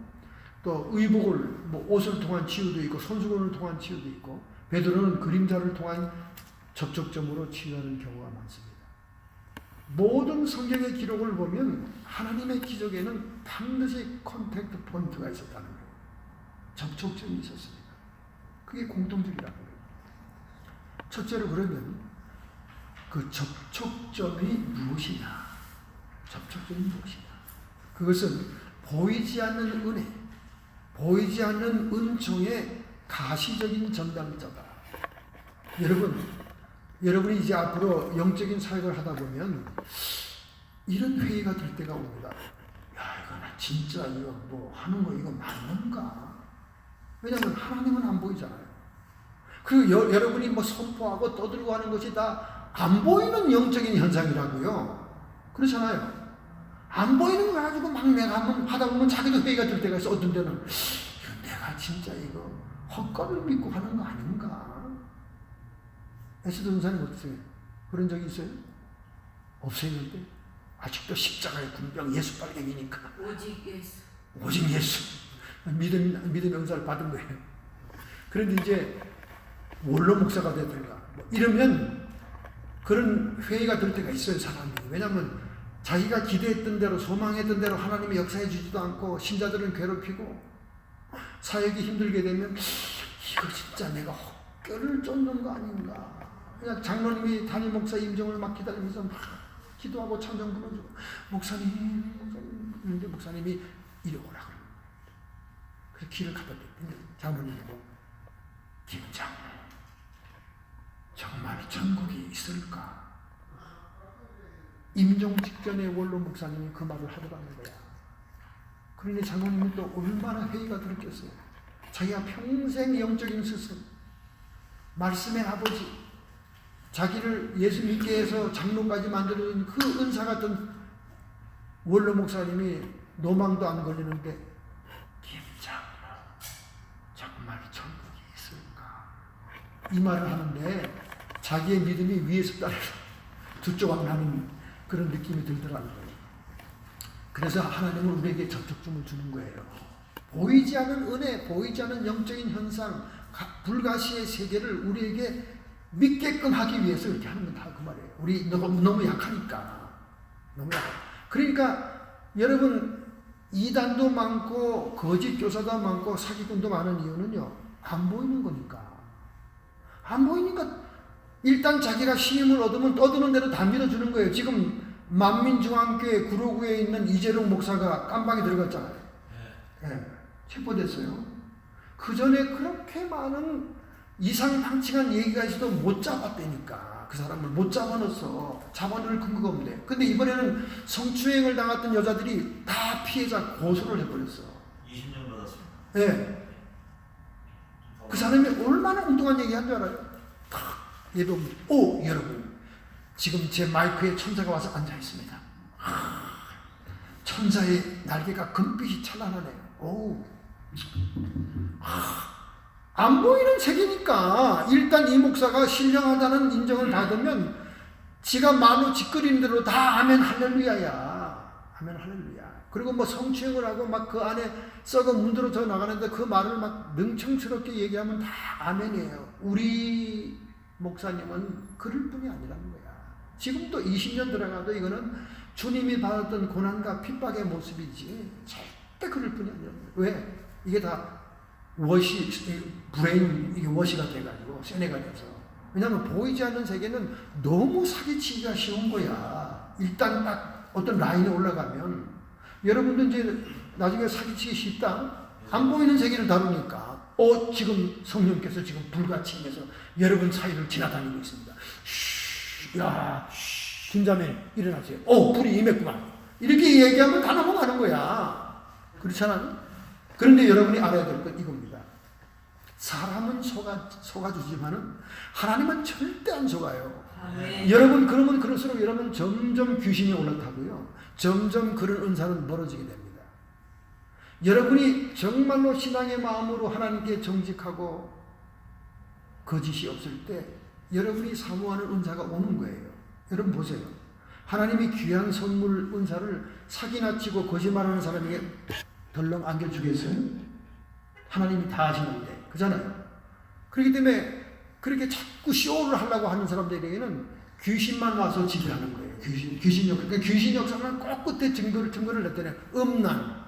또 의복을 뭐 옷을 통한 치유도 있고 손수건을 통한 치유도 있고 베드로는 그림자를 통한 접촉점으로 치유하는 경우가 많습니다. 모든 성경의 기록을 보면 하나님의 기적에는 반드시 컨택트 포인트가 있었다는 거예요. 접촉점이 있었습니다. 그게 공통적이라고 해요. 첫째로 그러면 그 접촉점이 무엇이냐? 접촉점이 무엇이냐? 그것은 보이지 않는 은혜, 보이지 않는 은총의 가시적인 전달자다. 여러분이 이제 앞으로 영적인 사역을 하다 보면 이런 회의가 될 때가 옵니다. 야, 이거 나 진짜 이거 뭐 하는 거 이거 맞는가? 왜냐하면 하나님은 안 보이잖아요. 그리고 여러분이 뭐 선포하고 떠들고 하는 것이 다 안 보이는 영적인 현상이라고요. 그렇잖아요. 안 보이는 거 가지고 막 내가 한번 하다 보면 자기도 회의가 될 때가 있어. 어떤 데는 이거 내가 진짜 이거 헛걸을 믿고 하는 거 아닌가? 에스더 전사님 어떠세요? 그런 적이 있어요? 없었는데 아직도 십자가의 군병 예수 빨갱이니까 오직 예수 믿음의 은사를 받은 거예요. 그런데 이제 원로 목사가 되든가 뭐 이러면 그런 회의가 될 때가 있어요. 사람이. 왜냐하면 자기가 기대했던 대로 소망했던 대로 하나님이 역사해 주지도 않고 신자들은 괴롭히고 사역이 힘들게 되면 이거 진짜 내가 헛결을 쫓는 거 아닌가. 그냥 장로님이 담임 목사 임종을 막 기다리면서 막 기도하고 찬양 불러주고 목사님 그런데 목사님이 이리 오라 그래요. 그래서 길을 갖다 댔더니 장로님이 김장 정말 천국이 있을까? 임종 직전에 원로 목사님이 그 말을 하더라는 거야. 그러니 장로님이 또 얼마나 회의가 들었겠어요. 자기가 평생 영적인 스승, 말씀의 아버지, 자기를 예수 믿게 해서 장로까지 만들어준 그 은사 같은 원로 목사님이 노망도 안 걸리는데 김장로 정말 천국이 있을까? 이 말을 하는데 자기의 믿음이 위에서 따라서 두조각 나는 그런 느낌이 들더라고요. 그래서 하나님은 우리에게 접촉점을 주는 거예요. 보이지 않은 은혜, 보이지 않은 영적인 현상, 불가시의 세계를 우리에게 믿게끔 하기 위해서 이렇게 하는 건 다 그 말이에요. 우리 너무 약하니까. 너무 약해. 그러니까 여러분 이단도 많고 거짓 교사도 많고 사기꾼도 많은 이유는요. 안 보이는 거니까. 안 보이니까 일단 자기가 신임을 얻으면 떠드는 대로 다 믿어주는 거예요. 지금 만민중앙교회 구로구에 있는 이재룡 목사가 깜방에 들어갔잖아요. 네, 체포됐어요. 그 전에 그렇게 많은 이상망측한 얘기가 있어도 못 잡았다니까. 그 사람을 못 잡아넣어서 잡아낼 근거가 없네. 근데 이번에는 성추행을 당했던 여자들이 다 피해자 고소를 해버렸어. 20년 받았습니다. 네. 그 사람이 얼마나 엉뚱한 얘기 한 줄 알아요? 예배 오 여러분 지금 제 마이크에 천사가 와서 앉아 있습니다. 천사의 날개가 금빛이 찬란하네요. 오. 안 보이는 색이니까 일단 이 목사가 신령하다는 인정을 받으면 지가 말로 짓거리는 대로 다 아멘 할렐루야야. 아멘 할렐루야. 그리고 뭐 성추행을 하고 막 그 안에 썩어 문드러져 나가는데 그 말을 막 능청스럽게 얘기하면 다 아멘이에요. 우리 목사님은 그럴 뿐이 아니라는 거야. 지금도 20년 들어가도 이거는 주님이 받았던 고난과 핍박의 모습이지 절대 그럴 뿐이 아니라는 거야. 왜? 이게 다 워시, 브레인, 이게 워시가 돼가지고 세뇌가 돼서. 왜냐하면 보이지 않는 세계는 너무 사기치기가 쉬운 거야. 일단 딱 어떤 라인에 올라가면 여러분도 이제 나중에 사기치기 쉽다. 안 보이는 세계를 다루니까 지금 성령께서 지금 불같이 임해서 여러분 사이를 지나다니고 있습니다. 야, 김자매 일어나세요. 불이 임했구만. 이렇게 얘기하면 다 넘어가는 거야. 그렇잖아요? 그런데 여러분이 알아야 될 건 이겁니다. 사람은 속아주지만은 하나님은 절대 안 속아요. 아멘. 여러분 그러면 그럴수록 여러분 점점 귀신이 올라타고요. 점점 그런 은사는 멀어지게 됩니다. 여러분이 정말로 신앙의 마음으로 하나님께 정직하고 거짓이 없을 때 여러분이 사모하는 은사가 오는 거예요. 여러분 보세요. 하나님이 귀한 선물 은사를 사기나 치고 거짓말하는 사람에게 덜렁 안겨주겠어요? 하나님이 다 아시는데. 그잖아요. 그렇기 때문에 그렇게 자꾸 쇼를 하려고 하는 사람들에게는 귀신만 와서 지배하는 거예요. 귀신 역사. 그러니까 귀신 역사는 꼭 끝에 증거를 냈더니 음란,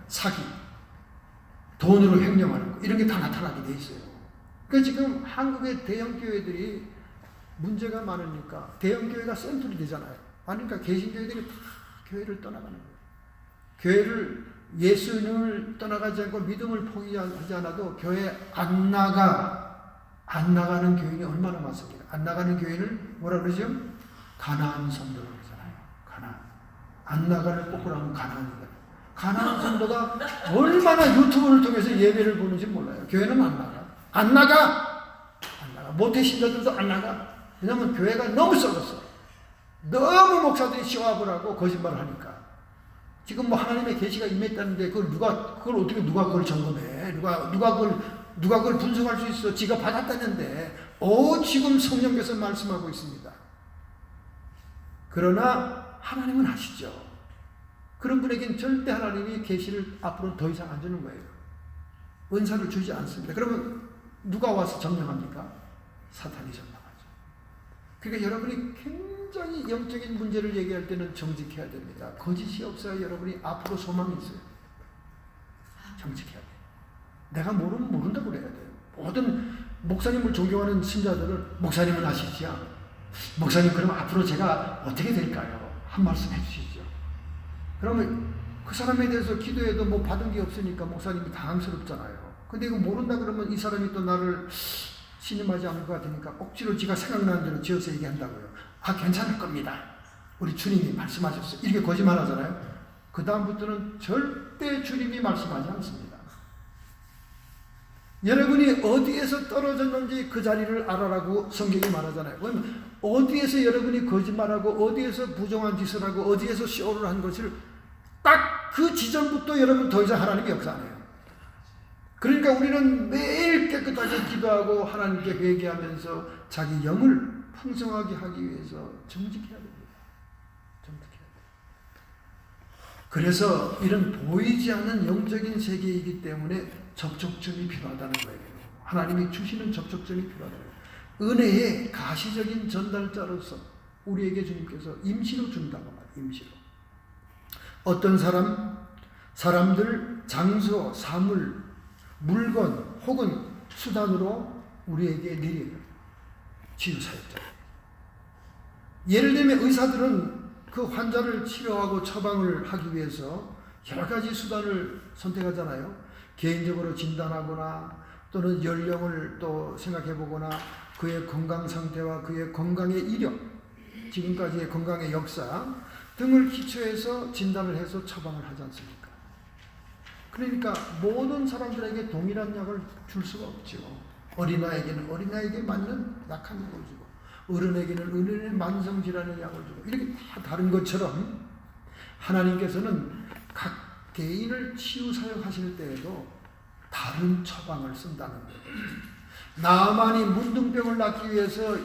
사기, 돈으로 횡령하는 거. 이런 게 다 나타나게 돼 있어요. 그러니까 지금 한국의 대형 교회들이 문제가 많으니까 대형 교회가 센터리 되잖아요. 그러니까 개신교회들이 다 교회를 떠나가는 거예요. 교회를 예수님을 떠나가지 않고 믿음을 포기하지 않아도 교회 안 나가는 교인이 얼마나 많습니까? 안 나가는 교회를 뭐라 그러죠? 가나안 선도라고 그러잖아요. 가나안. 안 나가는 꼬꾸라면 가나안이다. 가나안 선도가 얼마나 유튜브를 통해서 예배를 보는지 몰라요. 교회는 안 나가. 모태 신자들도 안 나가. 왜냐하면 교회가 너무 썩었어. 너무 목사들이 시합을 하고 거짓말을 하니까. 지금 뭐 하나님의 계시가 임했다는데 그걸 어떻게 누가 그걸 점검해? 누가 그걸 분석할 수 있어? 지가 받았다는데 지금 성령께서 말씀하고 있습니다. 그러나 하나님은 아시죠. 그런 분에겐 절대 하나님이 계시를 앞으로 더 이상 안 주는 거예요. 은사를 주지 않습니다. 그러면 누가 와서 점령합니까? 사탄이 점령하죠. 그러니까 여러분이 굉장히 영적인 문제를 얘기할 때는 정직해야 됩니다. 거짓이 없어야 여러분이 앞으로 소망이 있어요. 정직해야 돼요. 내가 모르면 모른다고 그래야 돼요. 모든 목사님을 존경하는 신자들은 목사님은 아시지요? 목사님 그럼 앞으로 제가 어떻게 될까요? 한 말씀 해주시죠. 그러면 그 사람에 대해서 기도해도 뭐 받은 게 없으니까 목사님이 당황스럽잖아요. 근데 이거 모른다 그러면 이 사람이 또 나를 신임하지 않을 것 같으니까 억지로 지가 생각나는 대로 지어서 얘기한다고요. 괜찮을 겁니다. 우리 주님이 말씀하셨어요. 이렇게 거짓말 하잖아요. 그 다음부터는 절대 주님이 말씀하지 않습니다. 여러분이 어디에서 떨어졌는지 그 자리를 알아라고 성경이 말하잖아요. 그러면 어디에서 여러분이 거짓말하고 어디에서 부정한 짓을 하고 어디에서 쇼를 한 것을 딱 그 지점부터 여러분 더 이상 하나님이 역사 안 해요. 그러니까 우리는 매일 깨끗하게 기도하고 하나님께 회개하면서 자기 영을 풍성하게 하기 위해서 정직해야 됩니다. 정직해야 돼요. 그래서 이런 보이지 않는 영적인 세계이기 때문에 접촉점이 필요하다는 거예요. 하나님이 주시는 접촉점이 필요하다는 거예요. 은혜의 가시적인 전달자로서 우리에게 주님께서 임시로 준다고 말해요. 임시로. 어떤 사람들, 장소, 사물, 물건 혹은 수단으로 우리에게 내려요. 치유사역자. 예를 들면 의사들은 그 환자를 치료하고 처방을 하기 위해서 여러 가지 수단을 선택하잖아요. 개인적으로 진단하거나 또는 연령을 또 생각해 보거나 그의 건강 상태와 그의 건강의 이력, 지금까지의 건강의 역사 등을 기초해서 진단을 해서 처방을 하지 않습니까? 그러니까 모든 사람들에게 동일한 약을 줄 수가 없죠. 어린아이에게는 어린아이에게 맞는 약한 약을 주고 어른에게는 어른의 만성질환의 약을 주고 이렇게 다 다른 것처럼 하나님께서는 각 개인을 치유 사역하실 때에도 다른 처방을 쓴다는 거예요. 나아만이 문둥병을 낫기 위해서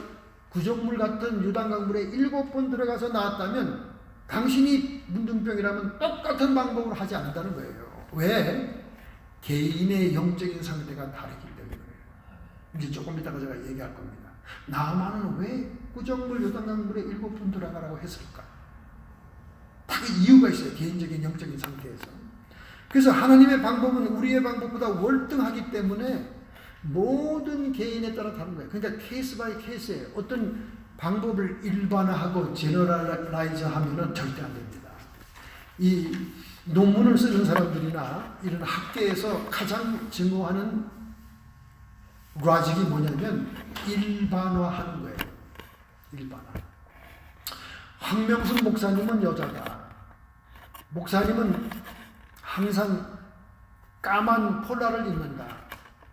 구정물 같은 유단강물에 7번 들어가서 나았다면 당신이 문둥병이라면 똑같은 방법으로 하지 않는다는 거예요. 왜? 개인의 영적인 상태가 다르기 때문에 그래요. 이제 조금 이따가 제가 얘기할 겁니다. 나아만은 왜 구정물 유단강물에 7번 들어가라고 했을까? 다 그 이유가 있어요. 개인적인 영적인 상태에서. 그래서 하나님의 방법은 우리의 방법보다 월등하기 때문에 모든 개인에 따라 다른 거예요. 그러니까 케이스 바이 케이스예요. 어떤 방법을 일반화하고 제너럴라이즈 하면은 절대 안 됩니다. 이 논문을 쓰는 사람들이나 이런 학계에서 가장 증오하는 로직이 뭐냐면 일반화하는 거예요. 일반화. 황명순 목사님은 여자다. 목사님은 항상 까만 폴라를 입는다.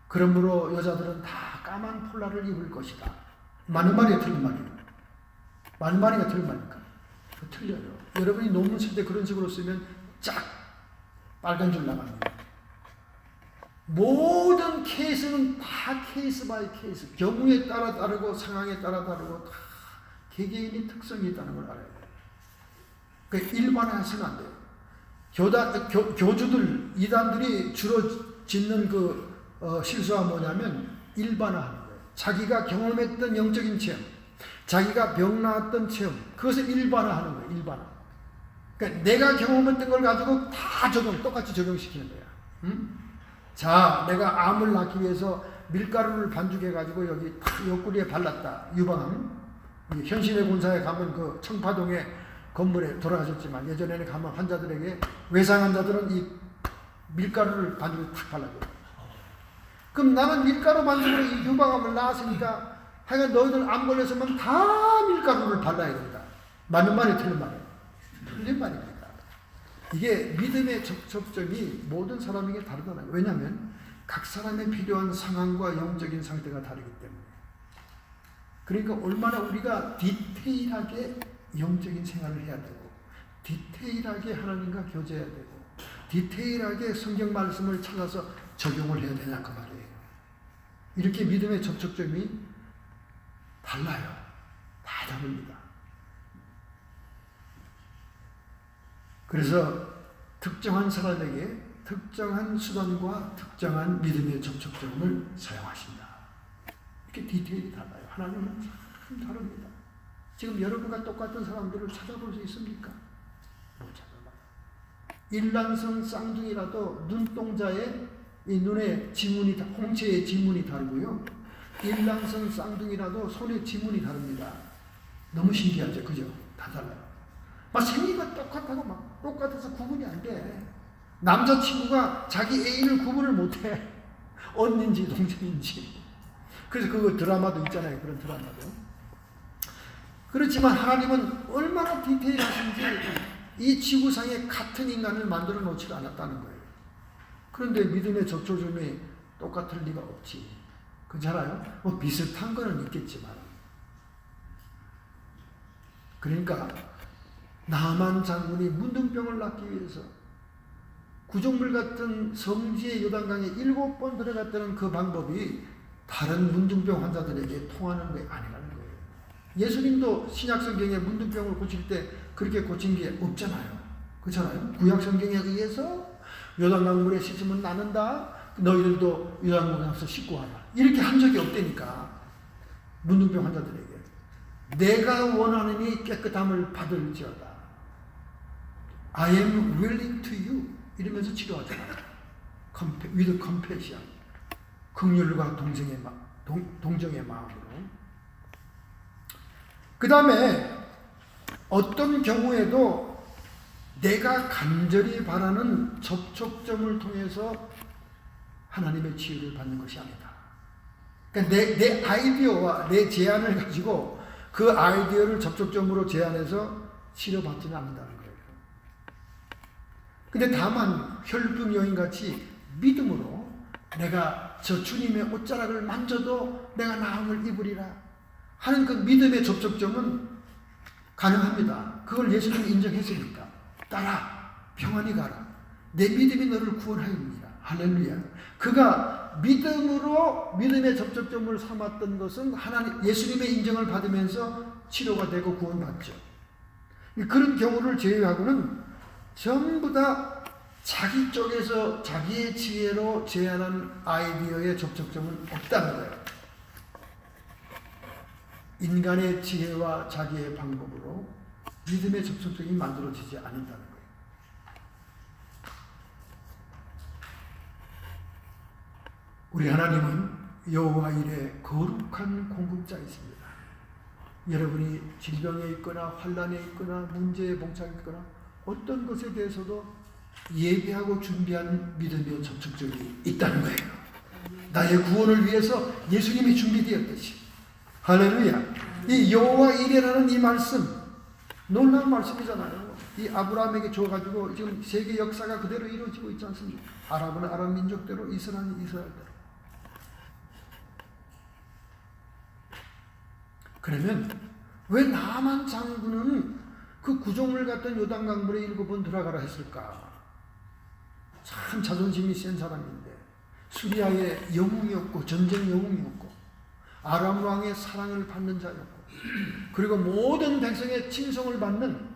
그러므로 여자들은 다 까만 폴라를 입을 것이다. 맞는 말이야, 틀린 말이야? 맞는 말이가 틀린 말입니까? 틀려요. 여러분이 논문 쓸 때 그런 식으로 쓰면 쫙 빨간 줄 나갑니다. 모든 케이스는 다 케이스 바이 케이스, 경우에 따라 다르고 상황에 따라 다르고 다 개개인의 특성이 있다는 걸 알아야 돼요. 그러니까 일반화해서는 안 돼요. 교주들, 이단들이 주로 짓는 그 실수가 뭐냐면 일반화하는 거예요. 자기가 경험했던 영적인 체험, 자기가 병 나았던 체험, 그것을 일반화하는 거예요. 일반화. 그러니까 내가 경험했던 걸 가지고 다 똑같이 적용시키는 거야. 응? 자, 내가 암을 낳기 위해서 밀가루를 반죽해가지고 여기 옆구리에 발랐다. 유방암. 현신의 본사에 가면 그 청파동에 건물에 돌아가셨지만 예전에는 가면 환자들에게 외상 환자들은 이 밀가루를 반죽에 탁 발라줘요. 그럼 나는 밀가루 반죽으로 이 유방암을 낳았으니까 하여간 너희들 암 걸렸으면 다 밀가루를 발라야 된다. 맞는 말이 틀린 말이에요. 틀린 말입니다. 이게 믿음의 접점이 모든 사람에게 다르다는 거예요. 왜냐하면 각 사람에 필요한 상황과 영적인 상태가 다르기 때문에. 그러니까 얼마나 우리가 디테일하게 영적인 생활을 해야 되고 디테일하게 하나님과 교제해야 되고 디테일하게 성경 말씀을 찾아서 적용을 해야 되냐 그 말이에요. 이렇게 믿음의 접촉점이 달라요. 다 다릅니다. 그래서 특정한 사람에게 특정한 수단과 특정한 믿음의 접촉점을 사용하신다. 이렇게 디테일이 달라요. 하나님은 참 다릅니다. 지금 여러분과 똑같은 사람들을 찾아볼 수 있습니까? 못 찾아봐요. 일란성 쌍둥이라도 눈동자에 이 눈에 지문이, 홍채의 지문이 다르고요. 일란성 쌍둥이라도 손의 지문이 다릅니다. 너무 신기하죠? 그죠? 다 달라요. 막 생기가 똑같다고 막 똑같아서 구분이 안 돼. 남자친구가 자기 애인을 구분을 못 해. 언니인지 동생인지. 그래서 그 드라마도 있잖아요. 그런 드라마도. 그렇지만 하나님은 얼마나 디테일하신지 이 지구상에 같은 인간을 만들어 놓지 않았다는 거예요. 그런데 믿음의 접촉점이 똑같을 리가 없지. 그렇잖아요? 뭐 비슷한 거는 있겠지만. 그러니까 나만 장군이 문둥병을 낫기 위해서 구정물 같은 성지의 요단강에 7번 들어갔다는 그 방법이 다른 문둥병 환자들에게 통하는 게 아니라는 거예요. 예수님도 신약성경에 문둥병을 고칠 때 그렇게 고친 게 없잖아요. 그렇잖아요. 구약성경에 의해서 요단강물에 씻으면 낫는다. 너희들도 요단강물에 가서 씻고 와라. 이렇게 한 적이 없다니까. 문둥병 환자들에게. 내가 원하느니 깨끗함을 받을지어다. I am willing to you. 이러면서 치료하잖아요. with compassion. 긍휼과 동정의 마음으로. 그 다음에 어떤 경우에도 내가 간절히 바라는 접촉점을 통해서 하나님의 치유를 받는 것이 아니다. 그러니까 내 아이디어와 내 제안을 가지고 그 아이디어를 접촉점으로 제안해서 치료받지는 않는다는 거예요. 근데 다만 혈병 여인같이 믿음으로 내가 저 주님의 옷자락을 만져도 내가 나음을 입으리라 하는 그 믿음의 접촉점은 가능합니다. 그걸 예수님이 인정했으니까 따라 평안히 가라. 내 믿음이 너를 구원하였느니라. 할렐루야. 그가 믿음으로 믿음의 접촉점을 삼았던 것은 하나님 예수님의 인정을 받으면서 치료가 되고 구원받죠. 그런 경우를 제외하고는 전부 다 자기 쪽에서 자기의 지혜로 제안한 아이디어의 접촉점은 없다는 거예요. 인간의 지혜와 자기의 방법으로 믿음의 접촉점이 만들어지지 않는다는 거예요. 우리 하나님은 여호와 일의 거룩한 공급자이십니다. 여러분이 질병에 있거나 환난에 있거나 문제에 봉착해 있거나 어떤 것에 대해서도 예비하고 준비한 믿음의 접촉점이 있다는 거예요. 나의 구원을 위해서 예수님이 준비되었듯이. 할렐루야. 이 여호와 이레라는 이 말씀 놀라운 말씀이잖아요. 이 아브라함에게 줘가지고 지금 세계 역사가 그대로 이루어지고 있지 않습니까? 아랍은 아랍 민족대로, 이스라엘은 이스라엘대로. 그러면 왜 나만 장군은 그 구조물 같은 요단강물에 7번 들어가라 했을까? 참 자존심이 센 사람인데 수리아의 영웅이었고 전쟁 영웅이었고 아람 왕의 사랑을 받는 자였고 그리고 모든 백성의 칭송을 받는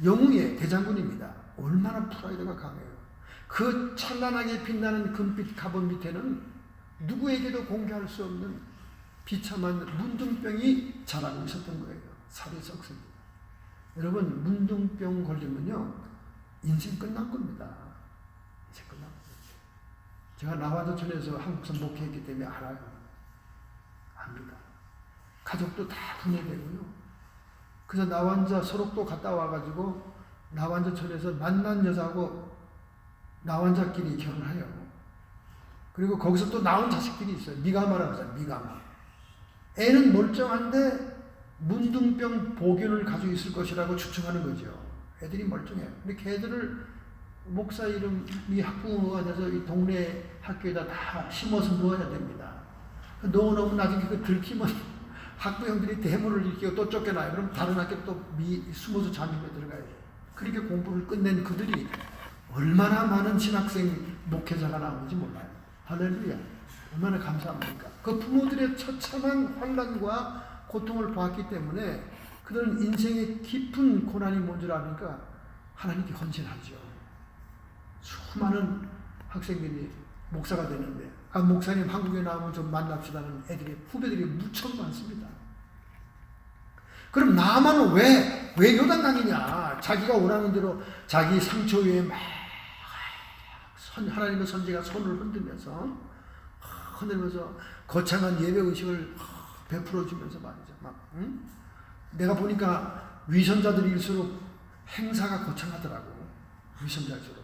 영웅의 대장군입니다. 얼마나 프라이드가 강해요. 그 찬란하게 빛나는 금빛 갑옷 밑에는 누구에게도 공개할 수 없는 비참한 문둥병이 자라고 있었던 거예요. 살이 썩습니다. 여러분 문둥병 걸리면요 인생 끝난 겁니다. 인생 끝난 겁니다. 제가 나와저천에서 한국선 목회했기 때문에 알아요. 압니다. 가족도 다 분해되고요. 그래서 나환자 소록도 갔다 와가지고 나환자천에서 만난 여자하고 나환자끼리 결혼해요. 그리고 거기서 또 나온 자식들이 있어요. 미가마라고 하잖아요. 미가마. 애는 멀쩡한데 문둥병 보균을 가지고 있을 것이라고 추측하는 거죠. 애들이 멀쩡해요. 근데 걔들을 목사 이름이 학부모가 돼서 이 동네 학교에다 다 심어서 놓아야 됩니다. 놓아놓으면 나중에 그 들키면 학부 형들이 대문을 일으키고 또 쫓겨나요. 그럼 다른 학교 또 숨어서 잠입에 들어가요. 그렇게 공부를 끝낸 그들이 얼마나 많은 신학생 목회자가 나오는지 몰라요. 할렐루야. 얼마나 감사합니까? 그 부모들의 처참한 환난과 고통을 봤기 때문에 그들은 인생의 깊은 고난이 뭔지 아니까 하나님께 헌신하죠. 수많은 학생들이 목사가 되는데 목사님 한국에 나오면 좀 만납시다는 애들이 후배들이 무척 많습니다. 그럼 나만 왜 요단강이냐? 자기가 원하는 대로 자기 상처 위에 막 하나님의 선지가 손을 흔들면서 거창한 예배의식을 베풀어주면서 말이죠. 내가 보니까 위선자들일수록 행사가 거창하더라고. 위선자일수록.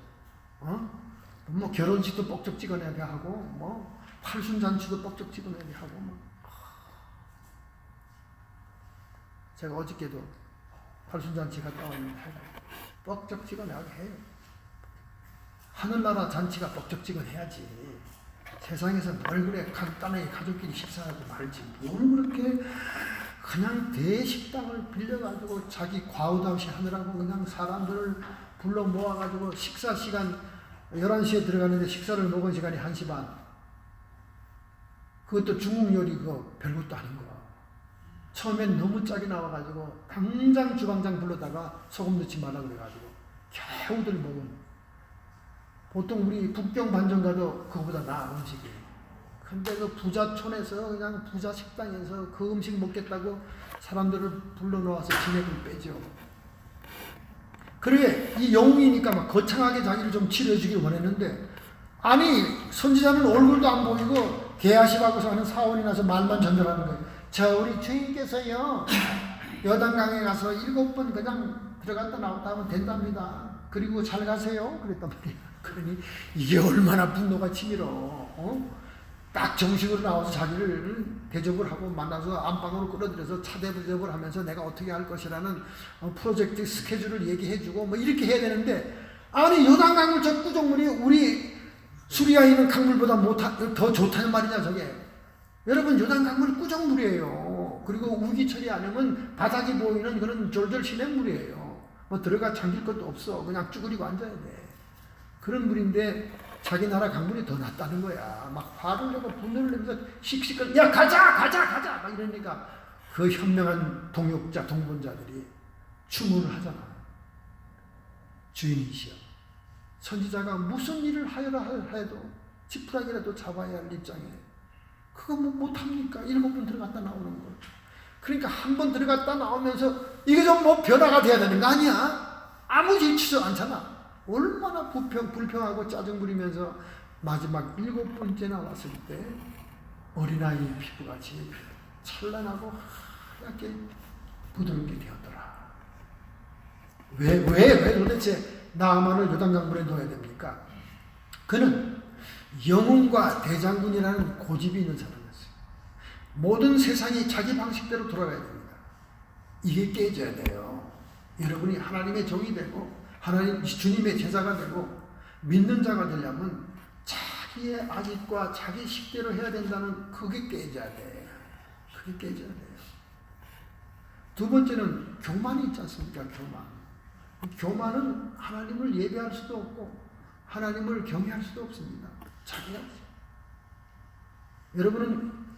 뭐 결혼식도 뻑적지근하게 하고, 뭐 팔순잔치도 뻑적지근하게 하고, 제가 어저께도 팔순잔치 갔다 왔는데 뻑적지근하게 해요. 하늘나라 잔치가 뻑적지근해야지. 세상에서 뭘 그래 간단하게 가족끼리 식사하고 말지 뭘 그렇게 그냥 대식당을 빌려가지고 자기 과우다시 하느라고 그냥 사람들을 불러 모아가지고 식사 시간 11시에 들어가는데 식사를 먹은 시간이 1시 반. 그것도 중국 요리 그거 별것도 아닌 거야. 처음엔 너무 짜게 나와가지고 당장 주방장 불러다가 소금 넣지 말라 그래가지고 겨우들 먹은. 보통 우리 북경 반점 가도 그거보다 나아 음식이. 근데 그 부자촌에서 그냥 부자 식당에서 그 음식 먹겠다고 사람들을 불러놓아서 진액을 빼죠. 그래 이 영웅이니까 막 거창하게 자기를 좀 치료해주길 원했는데 아니 선지자는 얼굴도 안 보이고 게하시라고서 하는 사원이 나서 말만 전달하는 거예요. 저 우리 주인께서요 요단강에 가서 7번 그냥 들어갔다 나왔다 하면 된답니다. 그리고 잘 가세요. 그랬단 말이야. 그러니 이게 얼마나 분노가 치밀어. 딱 정식으로 나와서 자기를 대접을 하고 만나서 안방으로 끌어들여서 차대접을 하면서 내가 어떻게 할 것이라는 프로젝트 스케줄을 얘기해주고 뭐 이렇게 해야 되는데, 아니 요단강물 저 구정물이 우리 수리아에 있는 강물보다 더 좋다는 말이냐 저게. 여러분 요단강물이 구정물이에요. 그리고 우기철이 아니면 바닥이 보이는 그런 졸졸 시냇물이에요. 뭐 들어가 잠길 것도 없어. 그냥 쭈그리고 앉아야 돼. 그런 물인데 자기 나라 강물이 더 낫다는 거야. 막 화를 내고 분노를 내면서 씩씩거리, 야 가자 막 이러니까 그 현명한 동역자 동본자들이 추문을 하잖아. 주인이시여, 선지자가 무슨 일을 하여라 해도 지푸라기라도 잡아야 할 입장에 그거 뭐 못합니까? 7번 들어갔다 나오는 걸. 그러니까 한 번 들어갔다 나오면서 이게 좀 뭐 변화가 돼야 되는 거 아니야? 아무 일치도 않잖아. 얼마나 불평하고 짜증 부리면서 마지막 7번째 나왔을 때 어린아이 피부같이 찬란하고 하얗게 부드럽게 되었더라. 왜 도대체 나아만을 요단강물에 넣어야 됩니까? 그는 영웅과 대장군이라는 고집이 있는 사람이었어요. 모든 세상이 자기 방식대로 돌아가야 됩니다. 이게 깨져야 돼요. 여러분이 하나님의 종이 되고 하나님 주님의 제자가 되고 믿는 자가 되려면 자기의 아집과 자기 식대로 해야 된다는 그게 깨져야 돼. 그게 깨져야 돼요. 두 번째는 교만이 있지 않습니까? 교만은 하나님을 예배할 수도 없고 하나님을 경외할 수도 없습니다. 자기가. 여러분은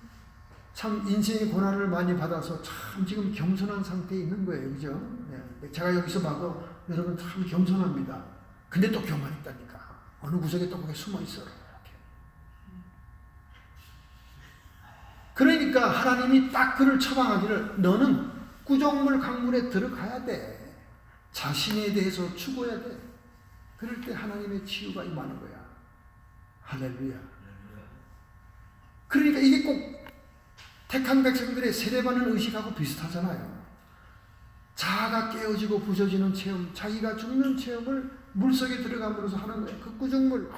참 인생의 고난을 많이 받아서 참 지금 겸손한 상태에 있는 거예요. 그죠? 네. 제가 여기서 봐도 여러분 참 겸손합니다. 근데 또 교만 있다니까. 어느 구석에 또 그게 숨어 있어요. 이렇게. 그러니까 하나님이 딱 그를 처방하기를 너는 구정물 강물에 들어가야 돼. 자신에 대해서 죽어야 돼. 그럴 때 하나님의 치유가 임하는 거야. 할렐루야. 그러니까 이게 꼭 택한 백성들의 세례받는 의식하고 비슷하잖아요. 자아가 깨어지고 부서지는 체험, 자기가 죽는 체험을 물속에 들어감으로써 하는 거예요. 그 구정물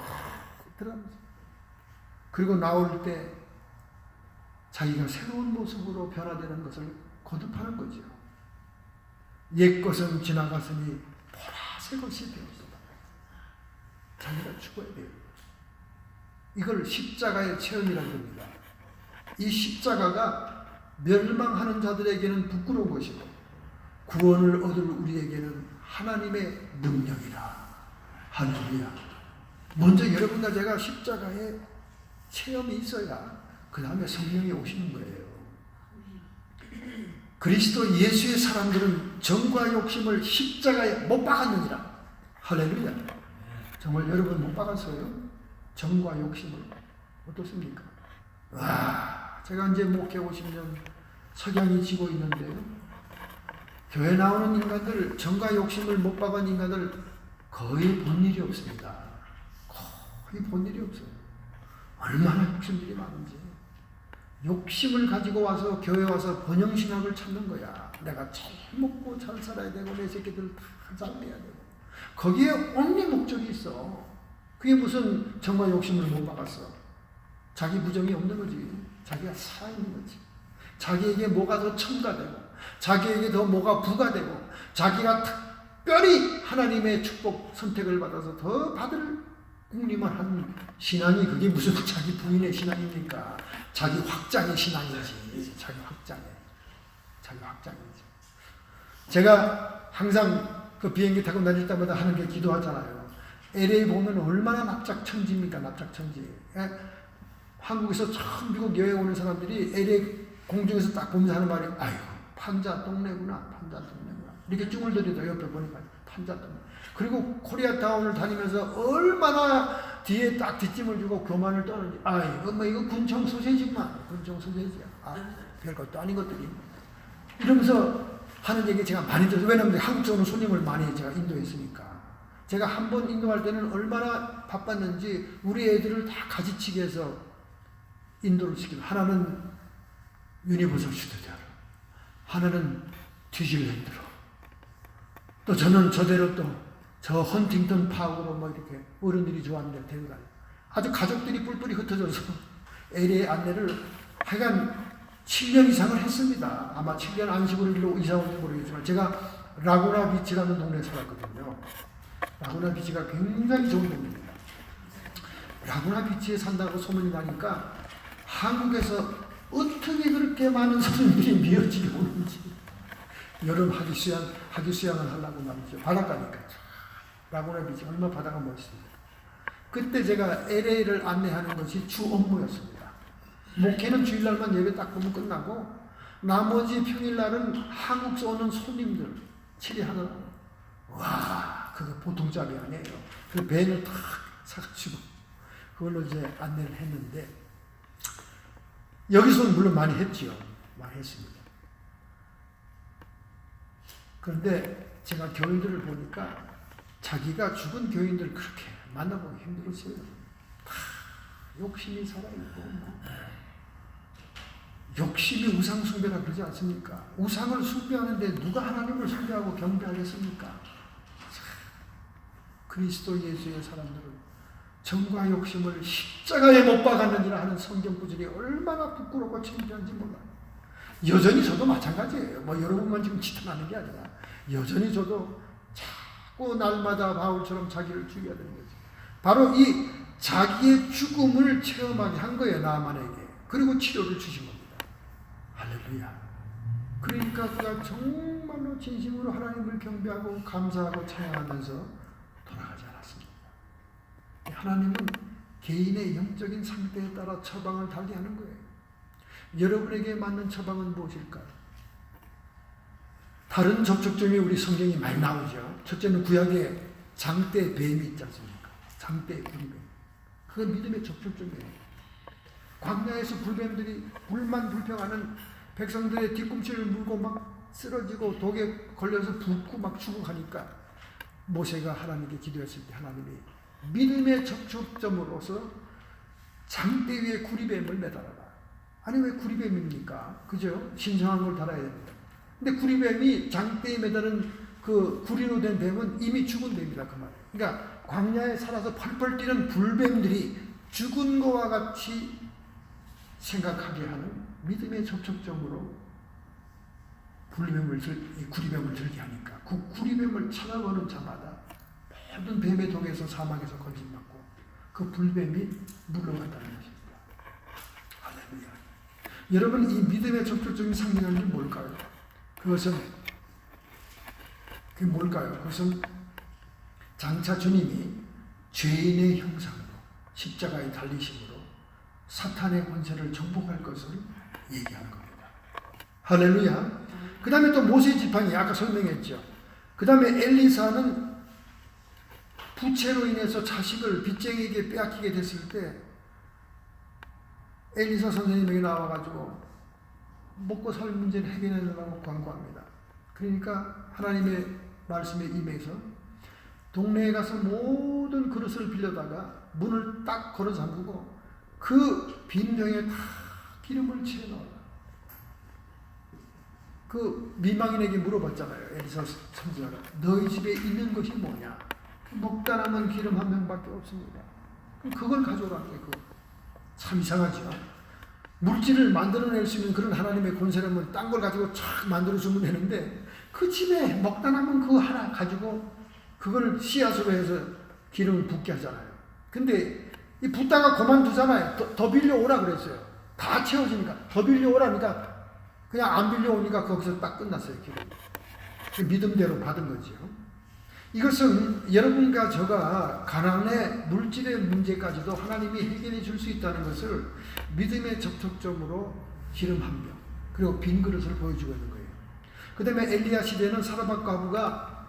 들어가면서. 그리고 나올 때 자기가 새로운 모습으로 변화되는 것을 거듭하는 거죠. 옛 것은 지나갔으니 보라색 것이 되었다. 자기가 죽어야 돼요. 이걸 십자가의 체험이라고 합니다. 이 십자가가 멸망하는 자들에게는 부끄러운 것이고 구원을 얻을 우리에게는 하나님의 능력이라. 할렐루야. 먼저 여러분과 제가 십자가의 체험이 있어야 그 다음에 성령이 오시는 거예요. 그리스도 예수의 사람들은 정과 욕심을 십자가에 못 박았느니라. 할렐루야. 정말 여러분 못 박았어요? 정과 욕심을. 어떻습니까? 와, 제가 이제 목회 50년 석양이 지고 있는데요. 교회 나오는 인간들, 정과 욕심을 못 박은 인간들 거의 본 일이 없습니다. 거의 본 일이 없어요. 얼마나 욕심들이 많은지. 욕심을 가지고 와서 교회 와서 번영신학을 찾는 거야. 내가 잘 먹고 잘 살아야 되고 내 새끼들 다 잘 돼야 되고. 거기에 only 목적이 있어. 그게 무슨 정과 욕심을 못 박았어. 자기 부정이 없는 거지. 자기가 살아있는 거지. 자기에게 뭐가 더 첨가되고 자기에게 더 뭐가 부가되고 자기가 특별히 하나님의 축복 선택을 받아서 더 받을 국림을 한 신앙이 그게 무슨 자기 부인의 신앙입니까? 자기 확장의 신앙이지. 자기 확장이지. 제가 항상 그 비행기 타고 내릴 때마다 하는 게 기도하잖아요. LA 보면 얼마나 납작천지입니까? 납작천지. 한국에서 처음 미국 여행 오는 사람들이 LA 공중에서 딱 보면서 하는 말이 아유 판자 동네구나. 판자 동네구나. 이렇게 쭈글거리다 옆에 보니까 판자 동네. 그리고 코리아타운을 다니면서 얼마나 뒤에 딱 뒷짐을 주고 교만을 떠는지. 아이고 뭐 이거 군청 소세지구만. 군청 소세지야. 아, 별것도 아닌 것들이. 이러면서 하는 얘기 제가 많이 들어서, 왜냐면 한국적으로 손님을 많이 제가 인도했으니까. 제가 한 번 인도할 때는 얼마나 바빴는지 우리 애들을 다 가지치기 해서 인도를 시키고, 하나는 유니버설 스튜디오로, 하나는 뉴질랜드로, 또 저는 저대로 또 저 헌팅턴 파크로 뭐 이렇게 어른들이 좋아하는 데 데려가요. 아주 가족들이 뿔뿔이 흩어져서 LA 안내를 하여간 7년 이상을 했습니다. 아마 7년 안식으로 일로 이사 온지 모르겠지만 제가 라구나 비치라는 동네에 살았거든요. 라구나 비치가 굉장히 좋은 동네입니다. 라구나 비치에 산다고 소문이 나니까 한국에서 어떻게 그렇게 많은 손님들이 미어지게 오는지, 여름 하기 수양을 하려고 말이죠. 바닷가니까. 라구나 비치 얼마나 바다가 멋있습니다. 그때 제가 LA를 안내하는 것이 주 업무였습니다. 목회는 주일날만 예배 딱 보면 끝나고 나머지 평일날은 한국에서 오는 손님들 치리하느라고. 와, 그거 보통 잡이 아니에요. 그 밴을 탁 사가지고 그걸로 이제 안내를 했는데, 여기서는 물론 많이 했지요. 많이 했습니다. 그런데 제가 교인들을 보니까 자기가 죽은 교인들 그렇게 만나보기 힘들었어요. 다 욕심이 살아있고, 욕심이 우상 숭배라 그러지 않습니까? 우상을 숭배하는데 누가 하나님을 숭배하고 경배하겠습니까? 그리스도 예수의 사람들은 정과 욕심을 십자가에 못 박았느니라 하는 성경 구절이 얼마나 부끄럽고 창피한지 몰라요. 여전히 저도 마찬가지예요. 뭐 여러분만 지금 지탄하는 게 아니라 여전히 저도 자꾸 날마다 바울처럼 자기를 죽여야 되는 거죠. 바로 이 자기의 죽음을 체험하게 한 거예요, 나만에게. 그리고 치료를 주신 겁니다. 할렐루야. 그러니까 그가 정말로 진심으로 하나님을 경배하고 감사하고 찬양하면서 돌아가지 않았습니다. 하나님은 개인의 영적인 상태에 따라 처방을 달리하는 거예요. 여러분에게 맞는 처방은 무엇일까요? 다른 접촉점이 우리 성경에 많이 나오죠. 첫째는 구약에 장대 뱀이 있지 않습니까? 장대 구리뱀. 그건 믿음의 접촉점이에요. 광야에서 불뱀들이 불만 불평하는 백성들의 뒤꿈치를 물고 막 쓰러지고 독에 걸려서 붓고 막 죽어가니까 모세가 하나님께 기도했을 때 하나님이 믿음의 접촉점으로서 장대 위에 구리뱀을 매달아라. 아니 왜 구리뱀입니까? 그죠? 신성한 걸 달아야 됩니다. 근데 구리뱀이 장대에 매달은 그 구리로 된 뱀은 이미 죽은 뱀이다 그 말이에요. 그러니까 광야에 살아서 펄펄 뛰는 불뱀들이 죽은 것과 같이 생각하게 하는 믿음의 접촉점으로 구리뱀을 들게 하니까 그 구리뱀을 찾아보는 자마다 모든 뱀의 독에서 사망에서 건진받고 그 불뱀이 물러간다는 것입니다. 할렐루야. 여러분, 이 믿음의 접촉점이 상징하는 게 뭘까요? 그게 뭘까요? 그것은 장차 주님이 죄인의 형상으로 십자가에 달리심으로 사탄의 권세를 정복할 것을 얘기하는 겁니다. 할렐루야. 그 다음에 또 모세 지팡이 아까 설명했죠. 그 다음에 엘리사는 부채로 인해서 자식을 빚쟁이에게 빼앗기게 됐을 때 엘리사 선생님에게 나와가지고 먹고 살 문제를 해결해달라고 권고합니다. 그러니까 하나님의 말씀에 임해서 동네에 가서 모든 그릇을 빌려다가 문을 딱 걸어 잠그고 그 빈병에 다 기름을 채워 넣어라. 그 미망인에게 물어봤잖아요. 엘리사 선지자가 너희 집에 있는 것이 뭐냐? 먹다 남은 기름 한 병밖에 없습니다. 그걸 가져오라는 게 참 이상하죠. 물질을 만들어낼 수 있는 그런 하나님의 권세라면 딴 걸 가지고 촥 만들어주면 되는데 그 집에 먹다 남은 그거 하나 가지고 그걸 씨앗으로 해서 기름을 붓게 하잖아요. 근데 이 붓다가 그만두잖아요. 더 빌려오라 그랬어요. 다 채워지니까 더 빌려오라니까 그냥 안 빌려오니까 거기서 딱 끝났어요. 기름. 믿음대로 받은 거죠. 이것은 여러분과 저가 가난의 물질의 문제까지도 하나님이 해결해 줄 수 있다는 것을 믿음의 접촉점으로 기름 한 병 그리고 빈 그릇을 보여주고 있는 거예요. 그 다음에 엘리야 시대는 사르밧 과부가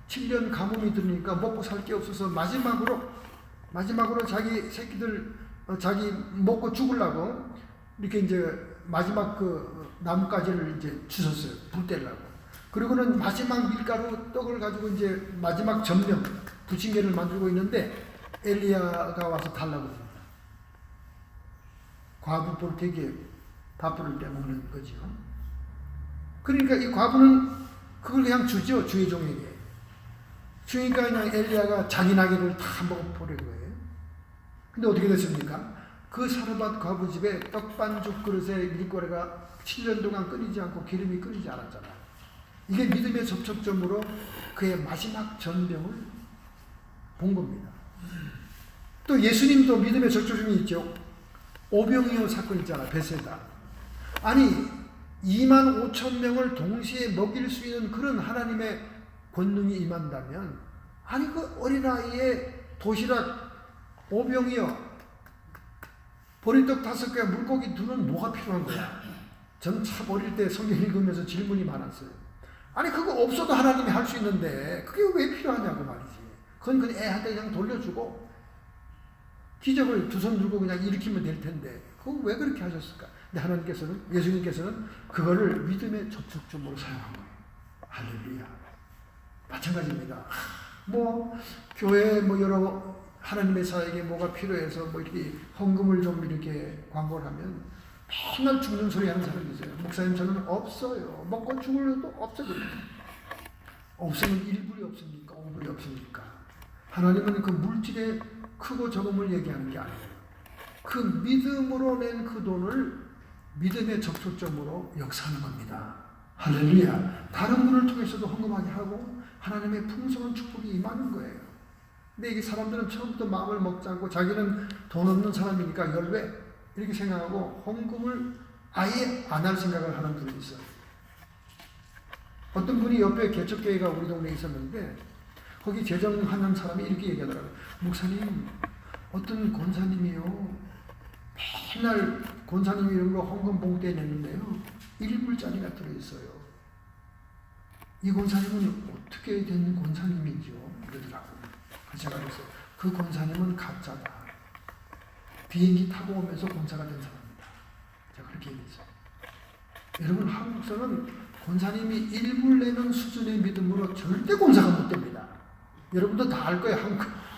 7년 가뭄이 들으니까 먹고 살 게 없어서 마지막으로 자기 새끼들 자기 먹고 죽으려고 이렇게 이제 마지막 그 나뭇가지를 이제 주셨어요. 불 떼려고. 그리고는 마지막 밀가루 떡을 가지고 이제 마지막 전병 부침개를 만들고 있는데 엘리야가 와서 달라고 합니다. 과부 볼테기에 밥을 떼먹는 거죠. 그러니까 이 과부는 그걸 그냥 주죠. 주의 종에게. 주니까 그냥 엘리야가 자기나귀를 다 먹어버린 거예요. 근데 어떻게 됐습니까? 그 사르밧 과부 집에 떡반죽 그릇에 밀가루가 7년 동안 끊이지 않고 기름이 끊이지 않았잖아요. 이게 믿음의 접촉점으로 그의 마지막 전병을 본 겁니다. 또 예수님도 믿음의 접촉점이 있죠. 오병이어 사건 있잖아. 베세다. 아니 2만 5천 명을 동시에 먹일 수 있는 그런 하나님의 권능이 임한다면 아니 그 어린아이의 도시락 오병이어 보리떡 5개 물고기 2는 뭐가 필요한 거야? 전 참 어릴 때 성경 읽으면서 질문이 많았어요. 아니 그거 없어도 하나님이 할 수 있는데 그게 왜 필요하냐고 말이지. 그건 그냥 애한테 그냥 돌려주고 기적을 2손 들고 그냥 일으키면 될 텐데 그거 왜 그렇게 하셨을까? 근데 하나님께서는 예수님께서는 그거를 믿음의 접촉점으로 사용한 거예요. 할렐루야. 마찬가지입니다. 뭐 교회 뭐 여러 하나님의 사역에 뭐가 필요해서 뭐 이렇게 헌금을 좀 이렇게 광고를 하면 맨날 죽는 소리 하는 사람이 있어요. 목사님 저는 없어요. 먹고 죽을래도 없어요. 없으면 1불이 없습니까? 5불이 없습니까? 하나님은 그 물질의 크고 적음을 얘기하는 게 아니에요. 그 믿음으로 낸 그 돈을 믿음의 접촉점으로 역사하는 겁니다. 할렐루야. 다른 분을 통해서도 헌금하게 하고 하나님의 풍성한 축복이 임하는 거예요. 근데 이게 사람들은 처음부터 마음을 먹지 않고 자기는 돈 없는 사람이니까 열외 이렇게 생각하고 헌금을 아예 안 할 생각을 하는 분이 있어요. 어떤 분이 옆에 개척교회가 우리 동네에 있었는데 거기 재정하는 사람이 이렇게 얘기하더라고요. 목사님 어떤 권사님이요 맨날 권사님 이름으로 헌금 봉투에 냈는데요 1불짜리가 들어있어요. 이 권사님은 어떻게 된 권사님이죠? 그러더라고요. 제가 그랬어요. 그 권사님은 가짜다. 비행기 타고 오면서 권사가 된 사람입니다. 제가 그렇게 얘기했어요. 여러분 한국서는 권사님이 1불 내는 수준의 믿음으로 절대 권사가 못 됩니다. 여러분도 다 알 거예요.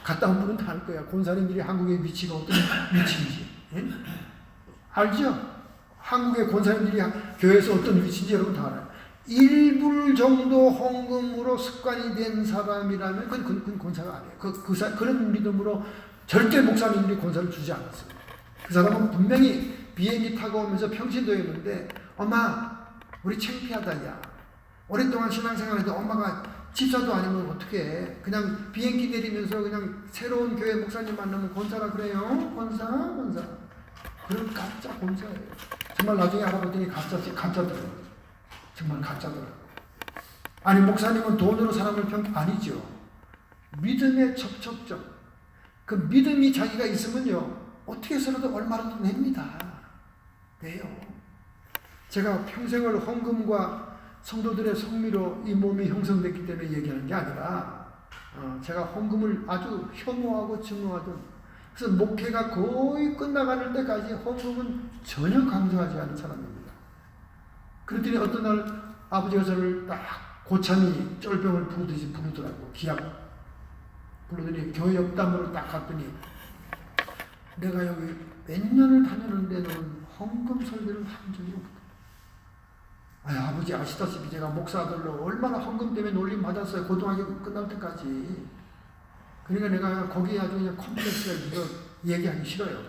갔다 온 분은 다 알 거야. 권사님들이 한국의 위치가 어떤 위치인지. 예? 알죠? 한국의 권사님들이 교회에서 어떤 위치인지 여러분 다 알아요. 1불 정도 헌금으로 습관이 된 사람이라면 그건 권사가 아니에요. 그런 믿음으로 절대 목사님들이 권사를 주지 않았어요. 그 사람은 분명히 비행기 타고 오면서 평신도였는데 엄마 우리 창피하다 야. 오랫동안 신앙생활해도 엄마가 집사도 아니면 어떻게 해. 그냥 비행기 내리면서 그냥 새로운 교회 목사님 만나면 권사라 그래요. 권사. 그런 가짜 권사예요. 정말 나중에 알아보더니 가짜더라고요. 정말 가짜더라고요. 아니 목사님은 돈으로 사람을 아니죠. 믿음의 접촉점. 그 믿음이 자기가 있으면요 어떻게 해서라도 얼마라도 냅니다. 내요. 제가 평생을 헌금과 성도들의 성미로 이 몸이 형성됐기 때문에 얘기하는 게 아니라 제가 헌금을 아주 혐오하고 증오하던 그래서 목회가 거의 끝나가는 때까지 헌금은 전혀 강조하지 않은 사람입니다. 그랬더니 어떤 날 아버지가 저를 딱 고참이 쫄병을 부르듯이 부르더라고. 기합 부르더니 교회 옆담으로 딱 갔더니 내가 여기 몇 년을 다녔는데 너는 헌금 설교를 한 적이 없다. 아버지 아시다시피 제가 목사들로 얼마나 헌금 때문에 놀림 받았어요. 고등학교 끝날 때까지. 그러니까 내가 거기에 아주 그냥 컴플렉스가 있어서 얘기하기 싫어요.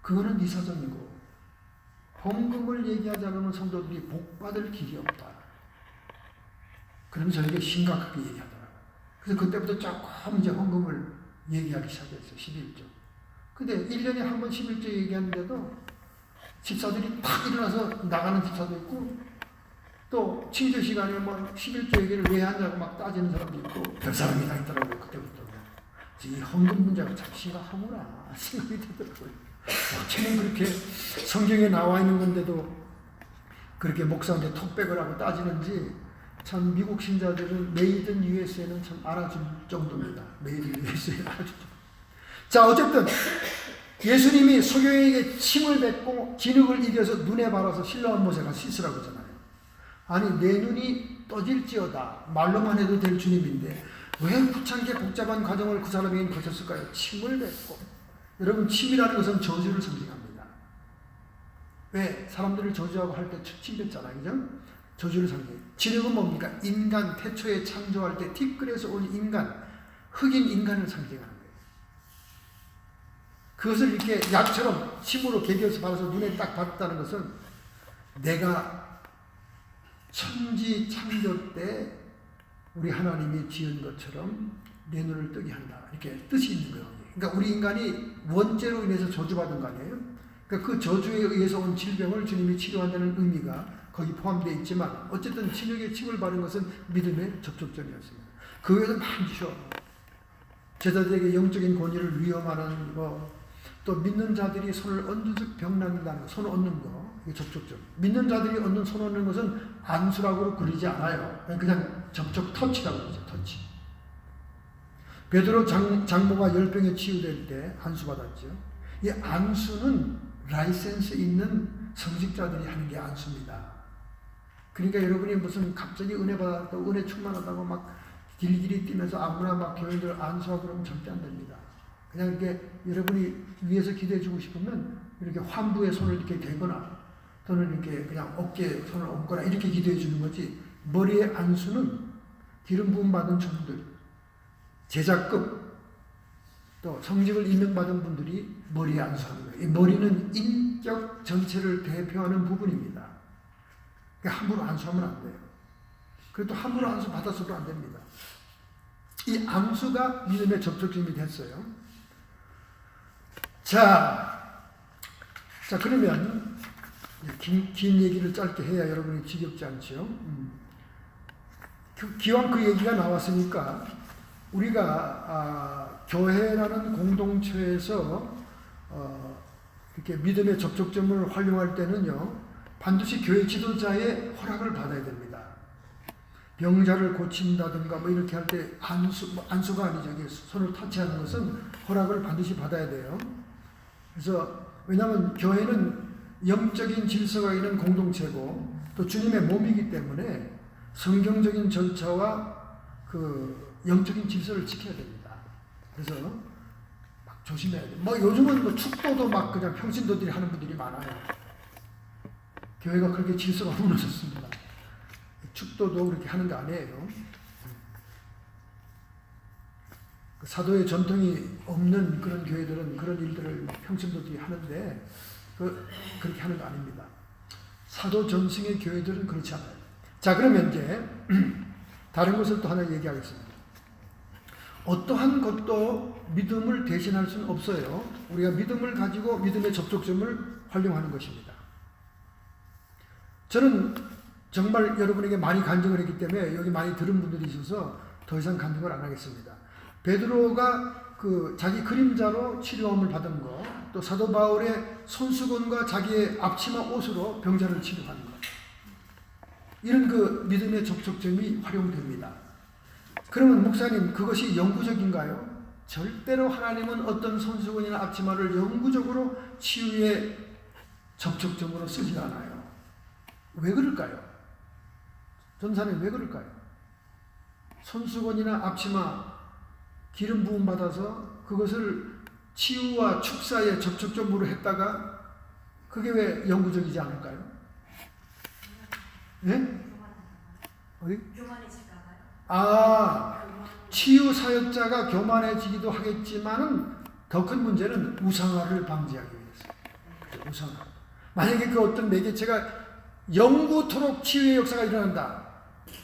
그거는 네 사정이고 헌금을 얘기하지 않으면 성도들이 복받을 길이 없다. 그러면 저에게 심각하게 얘기하더라고요. 그래서 그때부터 조금 이제 헌금을 얘기하기 시작했어요. 11조. 근데 1년에 한 번 11조 얘기하는데도 집사들이 탁 일어나서 나가는 집사도 있고 또 친조 시간에 뭐 11조 얘기를 왜 하냐고 막 따지는 사람도 있고 별 사람이 다 있더라고요. 그때부터. 이 헌금 문제가 참 심각하구나 생각이 들더라고요. 어쩌면 그렇게 성경에 나와 있는 건데도 그렇게 목사한테 톡백을 하고 따지는지 참 미국 신자들은 메이드 인 USA는 참 알아줄 정도입니다. 메이드 인 USA는 알아줄 정도. 자 어쨌든 예수님이 소경에게 침을 뱉고 진흙을 이겨서 눈에 발라서 신랑한 모세가 씻으라고 하잖아요. 아니 내 눈이 떠질지어다 말로만 해도 될 주님인데 왜 구창게 복잡한 과정을 그 사람에게 거쳤을까요? 침을 뱉고. 여러분 침이라는 것은 저주를 상징합니다. 왜? 사람들을 저주하고 할 때 침 뱉잖아요. 그죠? 저주를 상징해요. 진흙은 뭡니까? 인간 태초에 창조할 때 티끌에서 온 인간, 흑인 인간을 상징하는 거예요. 그것을 이렇게 약처럼 침으로 개겨서 발라서 눈에 딱 받았다는 것은 내가 천지 창조 때 우리 하나님이 지은 것처럼 내 눈을 뜨게 한다. 이렇게 뜻이 있는 거예요. 그러니까 우리 인간이 원죄로 인해서 저주받은 거 아니에요? 그러니까 그 저주에 의해서 온 질병을 주님이 치료한다는 의미가 거기 포함되어 있지만 어쨌든 진흙에 침을 바른 것은 믿음의 접촉점이었습니다. 그 외에도 많죠. 제자들에게 영적인 권위를 위험하는 거, 또 믿는 자들이 손을 얹은 즉 병 낫는다는 거, 손 얹는 거, 이게 접촉점. 믿는 자들이 얻는 손 얹는 것은 안수라고 그리지 않아요. 그냥 접촉 터치라고 그러죠. 터치. 베드로 장모가 열병에 치유될 때 안수 받았죠. 이 안수는 라이센스 있는 성직자들이 하는 게 안수입니다. 그러니까 여러분이 무슨 갑자기 은혜 받았다고 은혜 충만하다고 막 길길이 뛰면서 아무나 막 교회들 안수하고 그러면 절대 안 됩니다. 그냥 이렇게 여러분이 위에서 기도해 주고 싶으면 이렇게 환부에 손을 이렇게 대거나 또는 이렇게 그냥 어깨에 손을 얹거나 이렇게 기도해 주는 거지. 머리의 안수는 기름 부음 받은 종들, 제자급, 또 성직을 임명받은 분들이 머리에 안수하는 거예요. 이 머리는 인격 전체를 대표하는 부분입니다. 그러니까 함부로 안수하면 안 돼요. 그래도 함부로 안수 받아서도 안 됩니다. 이 안수가 믿음의 접촉점이 됐어요. 자 그러면 긴 얘기를 짧게 해야 여러분이 지겹지 않죠. 기왕 그 얘기가 나왔으니까 우리가 교회라는 공동체에서 이렇게 믿음의 접촉점을 활용할 때는요, 반드시 교회 지도자의 허락을 받아야 됩니다. 병자를 고친다든가 뭐 이렇게 할 때 안수가 아니죠. 손을 터치하는 것은 허락을 반드시 받아야 돼요. 그래서 왜냐하면 교회는 영적인 질서가 있는 공동체고 또 주님의 몸이기 때문에 성경적인 절차와 그 영적인 질서를 지켜야 됩니다. 그래서 막 조심해야 돼요. 뭐 요즘은 뭐 축도도 막 그냥 평신도들이 하는 분들이 많아요. 교회가 그렇게 질서가 무너졌습니다. 축도도 그렇게 하는 거 아니에요. 사도의 전통이 없는 그런 교회들은 그런 일들을 평신도들이 하는데 그렇게 하는 거 아닙니다. 사도 전승의 교회들은 그렇지 않아요. 자, 그러면 이제 다른 것을 또 하나 얘기하겠습니다. 어떠한 것도 믿음을 대신할 수는 없어요. 우리가 믿음을 가지고 믿음의 접촉점을 활용하는 것입니다. 저는 정말 여러분에게 많이 간증을 했기 때문에 여기 많이 들은 분들이 있어서 더 이상 간증을 안 하겠습니다. 베드로가 그 자기 그림자로 치료함을 받은 거, 또 사도 바울의 손수건과 자기의 앞치마 옷으로 병자를 치료하는 것, 이런 그 믿음의 접촉점이 활용됩니다. 그러면 목사님, 그것이 영구적인가요? 절대로 하나님은 어떤 손수건이나 앞치마를 영구적으로 치유의 접촉점으로 쓰지 않아요. 왜 그럴까요? 전사님, 왜 그럴까요? 손수건이나 앞치마 기름 부음 받아서 그것을 치유와 축사의 접촉점으로 했다가 그게 왜 영구적이지 않을까요? 네? 어디? 치유 사역자가 교만해지기도 하겠지만은 더 큰 문제는 우상화를 방지하기 위해서. 우상화. 만약에 그 어떤 매개체가 영구토록 치유의 역사가 일어난다.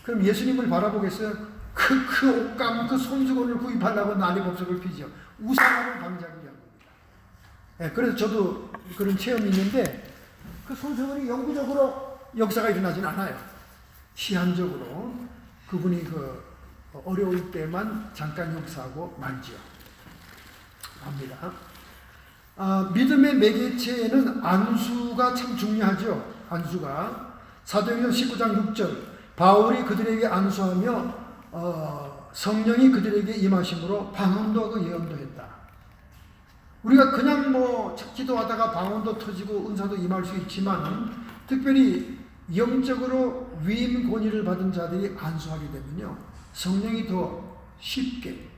그럼 예수님을 바라보겠어요? 그 옷감, 그 손수건을 구입하려고 난리법석을 피죠. 우상화를 방지하기 위한 겁니다. 네, 그래서 저도 그런 체험이 있는데 그 손수건이 영구적으로 역사가 일어나진 않아요. 시한적으로 그분이 그 어려울 때만 잠깐 역사하고 말지요. 압니다. 믿음의 매개체에는 안수가 참 중요하죠. 안수가 사도행전 19장 6절 바울이 그들에게 안수하며 성령이 그들에게 임하심으로 방언도 하고 예언도 했다. 우리가 그냥 뭐 기도하다가 방언도 터지고 은사도 임할 수 있지만 특별히 영적으로 위임 권위를 받은 자들이 안수하게 되면요, 성령이 더 쉽게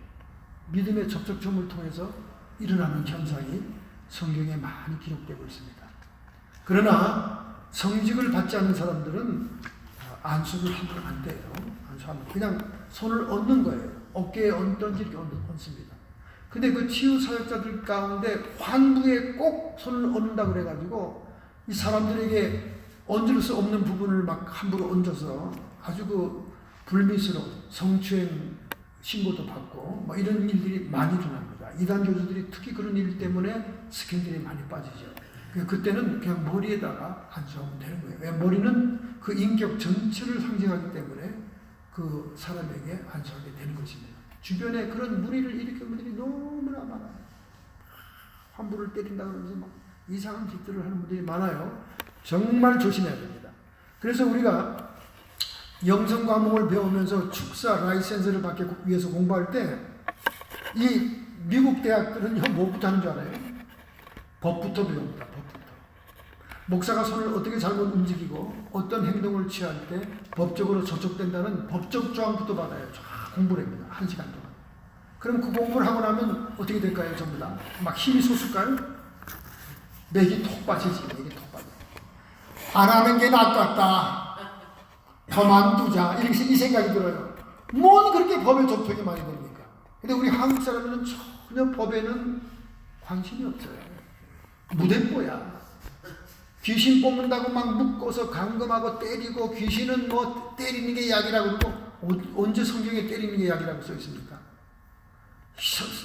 믿음의 접촉점을 통해서 일어나는 현상이 성경에 많이 기록되고 있습니다. 그러나 성직을 받지 않는 사람들은 안수를 하면 안 돼요. 안수하면 그냥 손을 얹는 거예요. 어깨에 얹든지 이렇게 얹습니다. 근데 그 치유 사역자들 가운데 환부에 꼭 손을 얹는다 그래가지고 이 사람들에게 얹을 수 없는 부분을 막 함부로 얹어서 아주 그 불미스러운 성추행 신고도 받고 뭐 이런 일들이 많이 일어납니다. 이단 교주들이 특히 그런 일 때문에 스캔들이 많이 빠지죠. 그때는 그냥 머리에다가 안수하면 되는 거예요. 왜? 머리는 그 인격 전체를 상징하기 때문에 그 사람에게 안수하게 되는 것입니다. 주변에 그런 무리를 일으키는 분들이 너무나 많아요. 환부를 때린다 그러면서 막 이상한 짓들을 하는 분들이 많아요. 정말 조심해야 됩니다. 그래서 우리가 영성 과목을 배우면서 축사 라이센스를 받기 위해서 공부할 때 이 미국 대학들은요 뭐부터 하는 줄 알아요? 법부터 배웁니다. 법부터. 목사가 손을 어떻게 잘못 움직이고 어떤 행동을 취할 때 법적으로 저촉된다는 법적 조항부터 받아요. 쫙 공부를 합니다. 1시간 동안. 그럼 그 공부를 하고 나면 어떻게 될까요? 전부 다. 막 힘이 솟을까요? 맥이 톡 빠지지. 맥이 톡 빠져. 안 하는 게 낫겠다. 그만두자. 이렇게 이 생각이 들어요. 뭔 그렇게 법에 접촉이 많이 됩니까? 근데 우리 한국 사람들은 전혀 법에는 관심이 없어요. 무대뽀야. 귀신 뽑는다고 막 묶어서 감금하고 때리고 귀신은 뭐 때리는 게 약이라고 그러고 언제 성경에 때리는 게 약이라고 써 있습니까?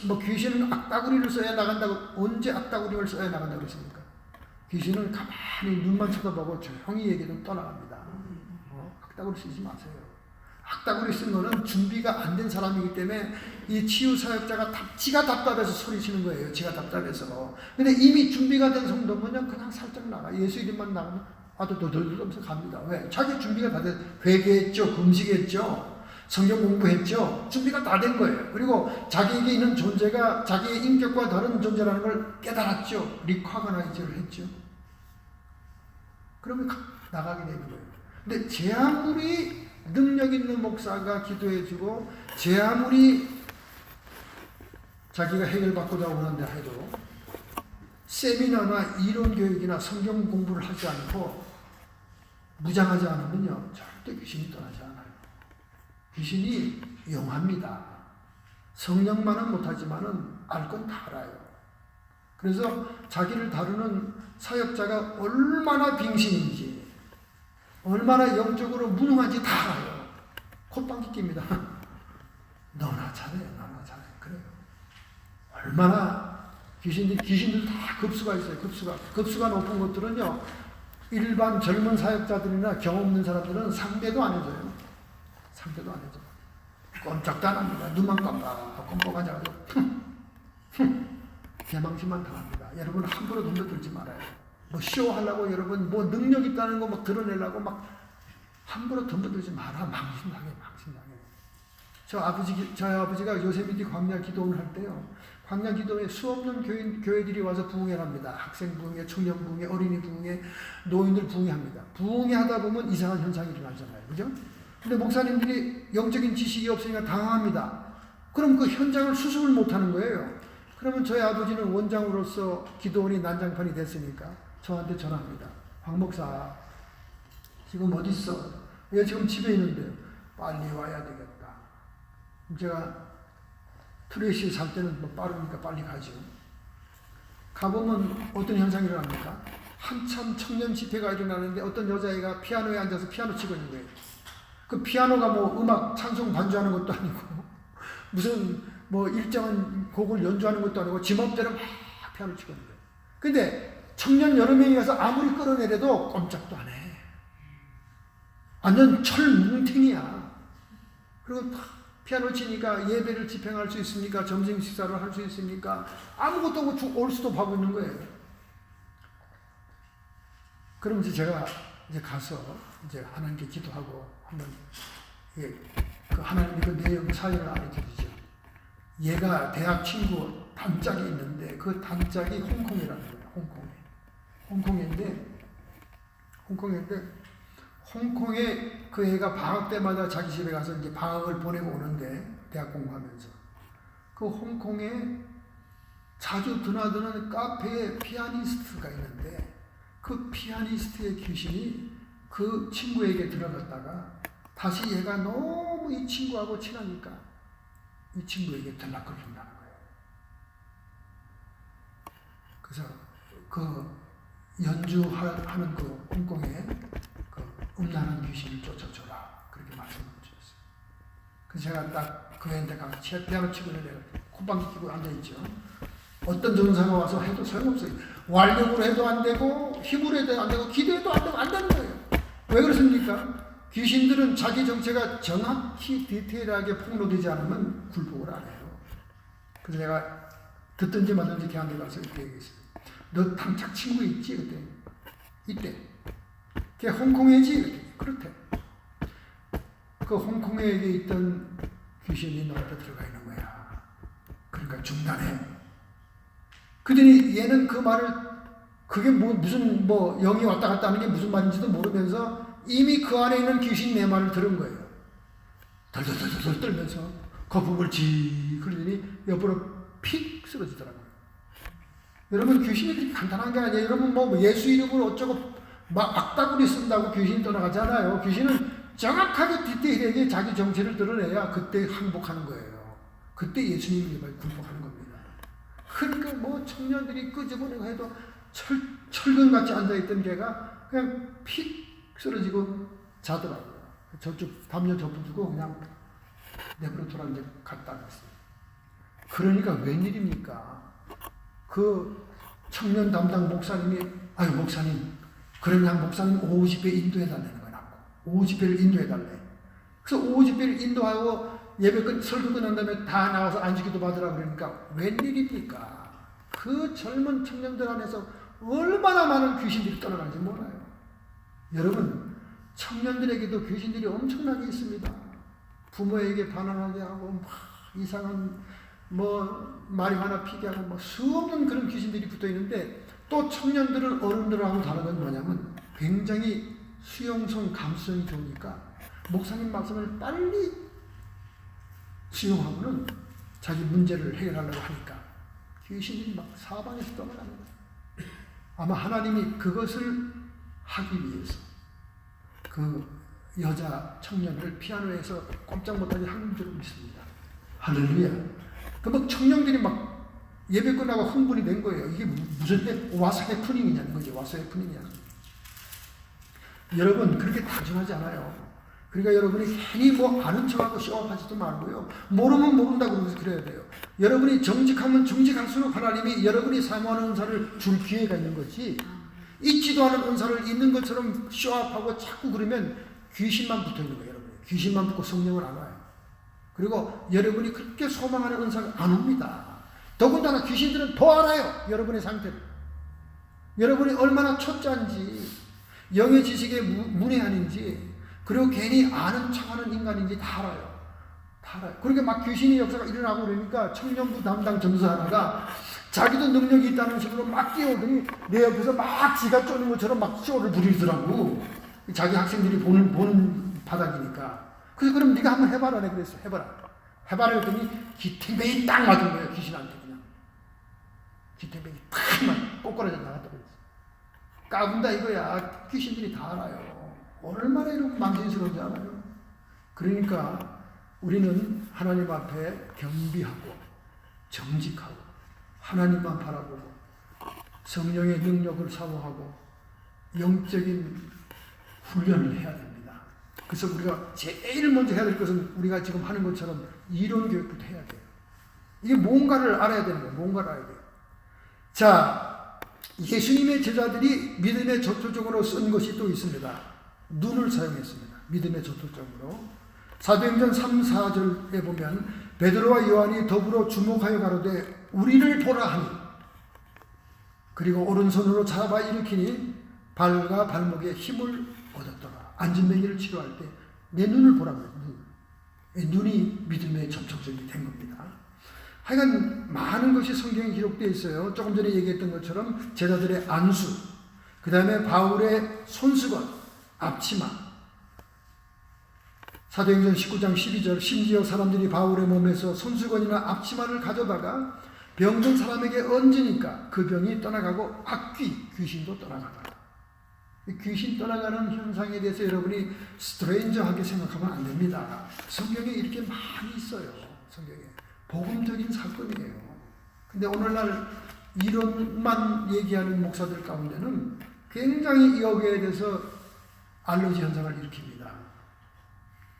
뭐 귀신은 악다구리를 써야 나간다고 언제 악다구리를 써야 나간다고 그랬습니까? 귀신은 가만히 눈만 쳐다보고 조용히 얘기는 떠나갑니다. 악다구리 쓰지 마세요. 악다구리 쓴 거는 준비가 안 된 사람이기 때문에 이 치유 사역자가 지가 답답해서 소리치는 거예요. 지가 답답해서. 근데 이미 준비가 된 성도면요 그냥 살짝 나가. 예수 이름만 나가면 아주 더덜덜면서 갑니다. 왜? 자기 준비가 다 돼. 회개했죠. 금식했죠. 성경 공부했죠. 준비가 다 된 거예요. 그리고 자기에게 있는 존재가 자기의 인격과 다른 존재라는 걸 깨달았죠. 리커그나이즈를 했죠. 그러면 나가게 되는 거예요. 근데 제 아무리 능력 있는 목사가 기도해주고 제 아무리 자기가 해결받고자 원한다 해도 세미나나 이론 교육이나 성경 공부를 하지 않고 무장하지 않으면요 절대 귀신이 떠나지 않아요. 귀신이 영합니다. 성령만은 못하지만은 알 건 다 알아요. 그래서 자기를 다루는 사역자가 얼마나 빙신인지 얼마나 영적으로 무능한지 다 알아요. 콧방귀 낍니다. 너나 잘해, 너나 잘해. 그래요. 얼마나 귀신들 다 급수가 있어요. 급수가 높은 것들은요, 일반 젊은 사역자들이나 경험 없는 사람들은 상대도 안 해줘요. 상대도 안 해줘요. 꼼짝도 안 합니다. 눈만 깜빡깜빡하지 않아요. 개망신만 당합니다. 여러분 함부로 덤벼들지 말아요. 뭐 쇼하려고 여러분 뭐 능력 있다는 거 막 드러내려고 막 함부로 덤벼들지 마라. 망신당해. 저희 아버지가 요세미티 광야 기도원을 할 때요. 광야 기도에 수없는 교회들이 와서 부흥회합니다. 학생 부흥회, 청년 부흥회, 어린이 부흥회, 노인들 부흥회합니다. 부흥회하다 보면 이상한 현상이 일어나잖아요. 그죠? 근데 목사님들이 영적인 지식이 없으니까 당황합니다. 그럼 그 현장을 수습을 못하는 거예요. 그러면 저희 아버지는 원장으로서 기도원이 난장판이 됐으니까 저한테 전화합니다. 황 목사, 지금 어디 있어? 왜 지금 집에 있는데요? 빨리 와야 되겠다. 제가 트레이시 살 때는 뭐 빠르니까 빨리 가죠. 가보면 어떤 현상이 일어납니까? 한참 청년 집회가 일어나는데 어떤 여자애가 피아노에 앉아서 피아노 치고 있는 거예요. 그 피아노가 뭐 음악 찬송 반주하는 것도 아니고 무슨 뭐 일정한 곡을 연주하는 것도 아니고 지멋대로 막 피아노 치고 있는 거예요. 근데 청년 여러 명이 가서 아무리 끌어내려도 꼼짝도 안 해. 완전 철뭉탱이야. 그리고 피아노 치니까 예배를 집행할 수 있습니까? 점심 식사를 할 수 있습니까? 아무것도 없고 올 수도 하고 있는 거예요. 그럼 이제 제가 이제 가서 이제 하나님께 기도하고 한번 그 하나님의 그 내용 사연을 알려주죠. 얘가 대학 친구 단짝이 있는데 그 단짝이 홍콩이라는 거예요. 홍콩에 그 애가 방학 때마다 자기 집에 가서 이제 방학을 보내고 오는데 대학 공부하면서 그 홍콩에 자주 드나드는 카페에 피아니스트가 있는데 그 피아니스트의 귀신이 그 친구에게 들어갔다가 다시 얘가 너무 이 친구하고 친하니까 이 친구에게 들락거린다는 거예요. 그래서 그 연주하는 그 홍콩에 그 음란한 귀신을 쫓아줘라 그렇게 말씀을 주셨어요. 그래서 제가 딱 그 애한테 가서 피아노 치고 있는데 콧방귀 끼고 앉아있죠. 어떤 전사가 와서 해도 소용없어요. 완력으로 해도 안 되고 힘으로 해도 안 되고 기도해도 안 되고 안 되는 거예요. 왜 그렇습니까? 귀신들은 자기 정체가 정확히 디테일하게 폭로되지 않으면 굴복을 안 해요. 그래서 내가 듣든지 말든지 걔한테 가서 이렇게 얘기했어요. 너 당착 친구 있지? 그때. 이때. 걔 홍콩애지? 그렇대. 그 홍콩에 있던 귀신이 너한테 들어가 있는 거야. 그러니까 중단해. 그러더니 얘는 그 말을 그게 무슨 영이 왔다 갔다 하는 게 무슨 말인지도 모르면서 이미 그 안에 있는 귀신 내 말을 들은 거예요. 덜덜덜덜 떨면서 거품을 지 흘리니 옆으로 픽 쓰러지더라고요. 여러분 귀신이 그렇게 간단한 게 아니에요. 여러분 예수 이름으로 어쩌고 막 악다구리 쓴다고 귀신이 떠나가잖아요. 귀신은 정확하게 디테일하게 자기 정체를 드러내야 그때 항복하는 거예요. 그때 예수님이 굴복하는 겁니다. 그러니까 청년들이 끄집어내고 해도 철근같이 앉아있던 걔가 그냥 픽 쓰러지고 자더라고요. 저쪽 담요 덮어주고 그냥 내버려 두라 이제 갔다 그랬어요. 그러니까 웬일입니까? 그 청년 담당 목사님이 아유 목사님 그러면 목사님 50배 인도해달라는 거야. 50배를 인도해달래. 그래서 50배를 인도하고 예배 설교 끝난 다음에 다 나와서 안식기도 받으라 그러니까 웬일입니까? 그 젊은 청년들 안에서 얼마나 많은 귀신들이 떠나가는지 몰라요. 여러분 청년들에게도 귀신들이 엄청나게 있습니다. 부모에게 반항하게 하고 막 이상한 마리화나 피게 하고 수없는 그런 귀신들이 붙어 있는데 또 청년들은 어른들하고 다른 건 뭐냐면 굉장히 수용성 감수성이 좋으니까 목사님 말씀을 빨리 수용하고는 자기 문제를 해결하려고 하니까 귀신이 막 사방에서 떠나가는 거예요. 아마 하나님이 그것을 하기 위해서 그 여자 청년을 피아노에서 꼼짝 못하게 하는 줄 믿습니다. 할렐루야. 그 청년들이 막 예배 끝나고 흥분이 된 거예요. 이게 무슨 와서 해프닝이냐는 거죠. 와서 해프닝이냐. 여러분 그렇게 단순하지 않아요. 그러니까 여러분이 괜히 아는 척하고 쇼업하지도 말고요. 모르면 모른다고 그래야 돼요. 여러분이 정직하면 정직할수록 하나님이 여러분이 사모하는 은사를 줄 기회가 있는 거지. 있지도 않은 은사를 있는 것처럼 쇼업하고 자꾸 그러면 귀신만 붙어 있는 거예요. 여러분. 귀신만 붙고 성령은 안 와요. 그리고 여러분이 그렇게 소망하는 은사가 안 옵니다. 더군다나 귀신들은 더 알아요. 여러분의 상태를. 여러분이 얼마나 초짜인지 영의 지식에 문외한인지 그리고 괜히 아는 척하는 인간인지 다 알아요. 다 알아요. 그렇게 막 귀신의 역사가 일어나고 그러니까 청년부 담당 전사 하나가 자기도 능력이 있다는 식으로 막 뛰어오더니 내 옆에서 막 지가 쪼는 것처럼 막 쇼를 부리더라고. 자기 학생들이 보는 바닥이니까. 그래서 그럼 네가 한번 해봐라. 내가 그랬어. 해봐라 했더니 기탱뱅이 딱 맞은 거예요. 귀신한테 그냥. 기탱뱅이 탁 맞 꼬꾸라져 나갔다 그랬어. 까분다 이거야. 귀신들이 다 알아요. 얼마나 이렇게 망신스러운지 알아요. 그러니까 우리는 하나님 앞에 겸비하고 정직하고 하나님만 바라보고 성령의 능력을 사모하고 영적인 훈련을 해야 됩니다. 그래서 우리가 제일 먼저 해야 될 것은 우리가 지금 하는 것처럼 이론 교육부터 해야 돼요. 이게 뭔가를 알아야 되는 거예요. 뭔가를 알아야 돼요. 자, 예수님의 제자들이 믿음의 저초적으로 쓴 것이 또 있습니다. 눈을 사용했습니다. 믿음의 저초적으로. 사도행전 3, 4절에 보면 베드로와 요한이 더불어 주목하여 가로되 우리를 보라 하니 그리고 오른손으로 잡아 일으키니 발과 발목에 힘을 얻었더라. 안진뱅이를 치료할 때 내 눈을 보라고 해요. 눈이 믿음의 접촉점이 된 겁니다. 하여간 많은 것이 성경에 기록되어 있어요. 조금 전에 얘기했던 것처럼 제자들의 안수, 그 다음에 바울의 손수건, 앞치마, 사도행전 19장 12절 심지어 사람들이 바울의 몸에서 손수건이나 앞치마를 가져다가 병든 사람에게 얹으니까 그 병이 떠나가고 악귀, 귀신도 떠나가더라. 귀신 떠나가는 현상에 대해서 여러분이 스트레인저하게 생각하면 안 됩니다. 성경에 이렇게 많이 있어요. 성경에. 복음적인 사건이에요. 근데 오늘날 이론만 얘기하는 목사들 가운데는 굉장히 여기에 대해서 알러지 현상을 일으킵니다.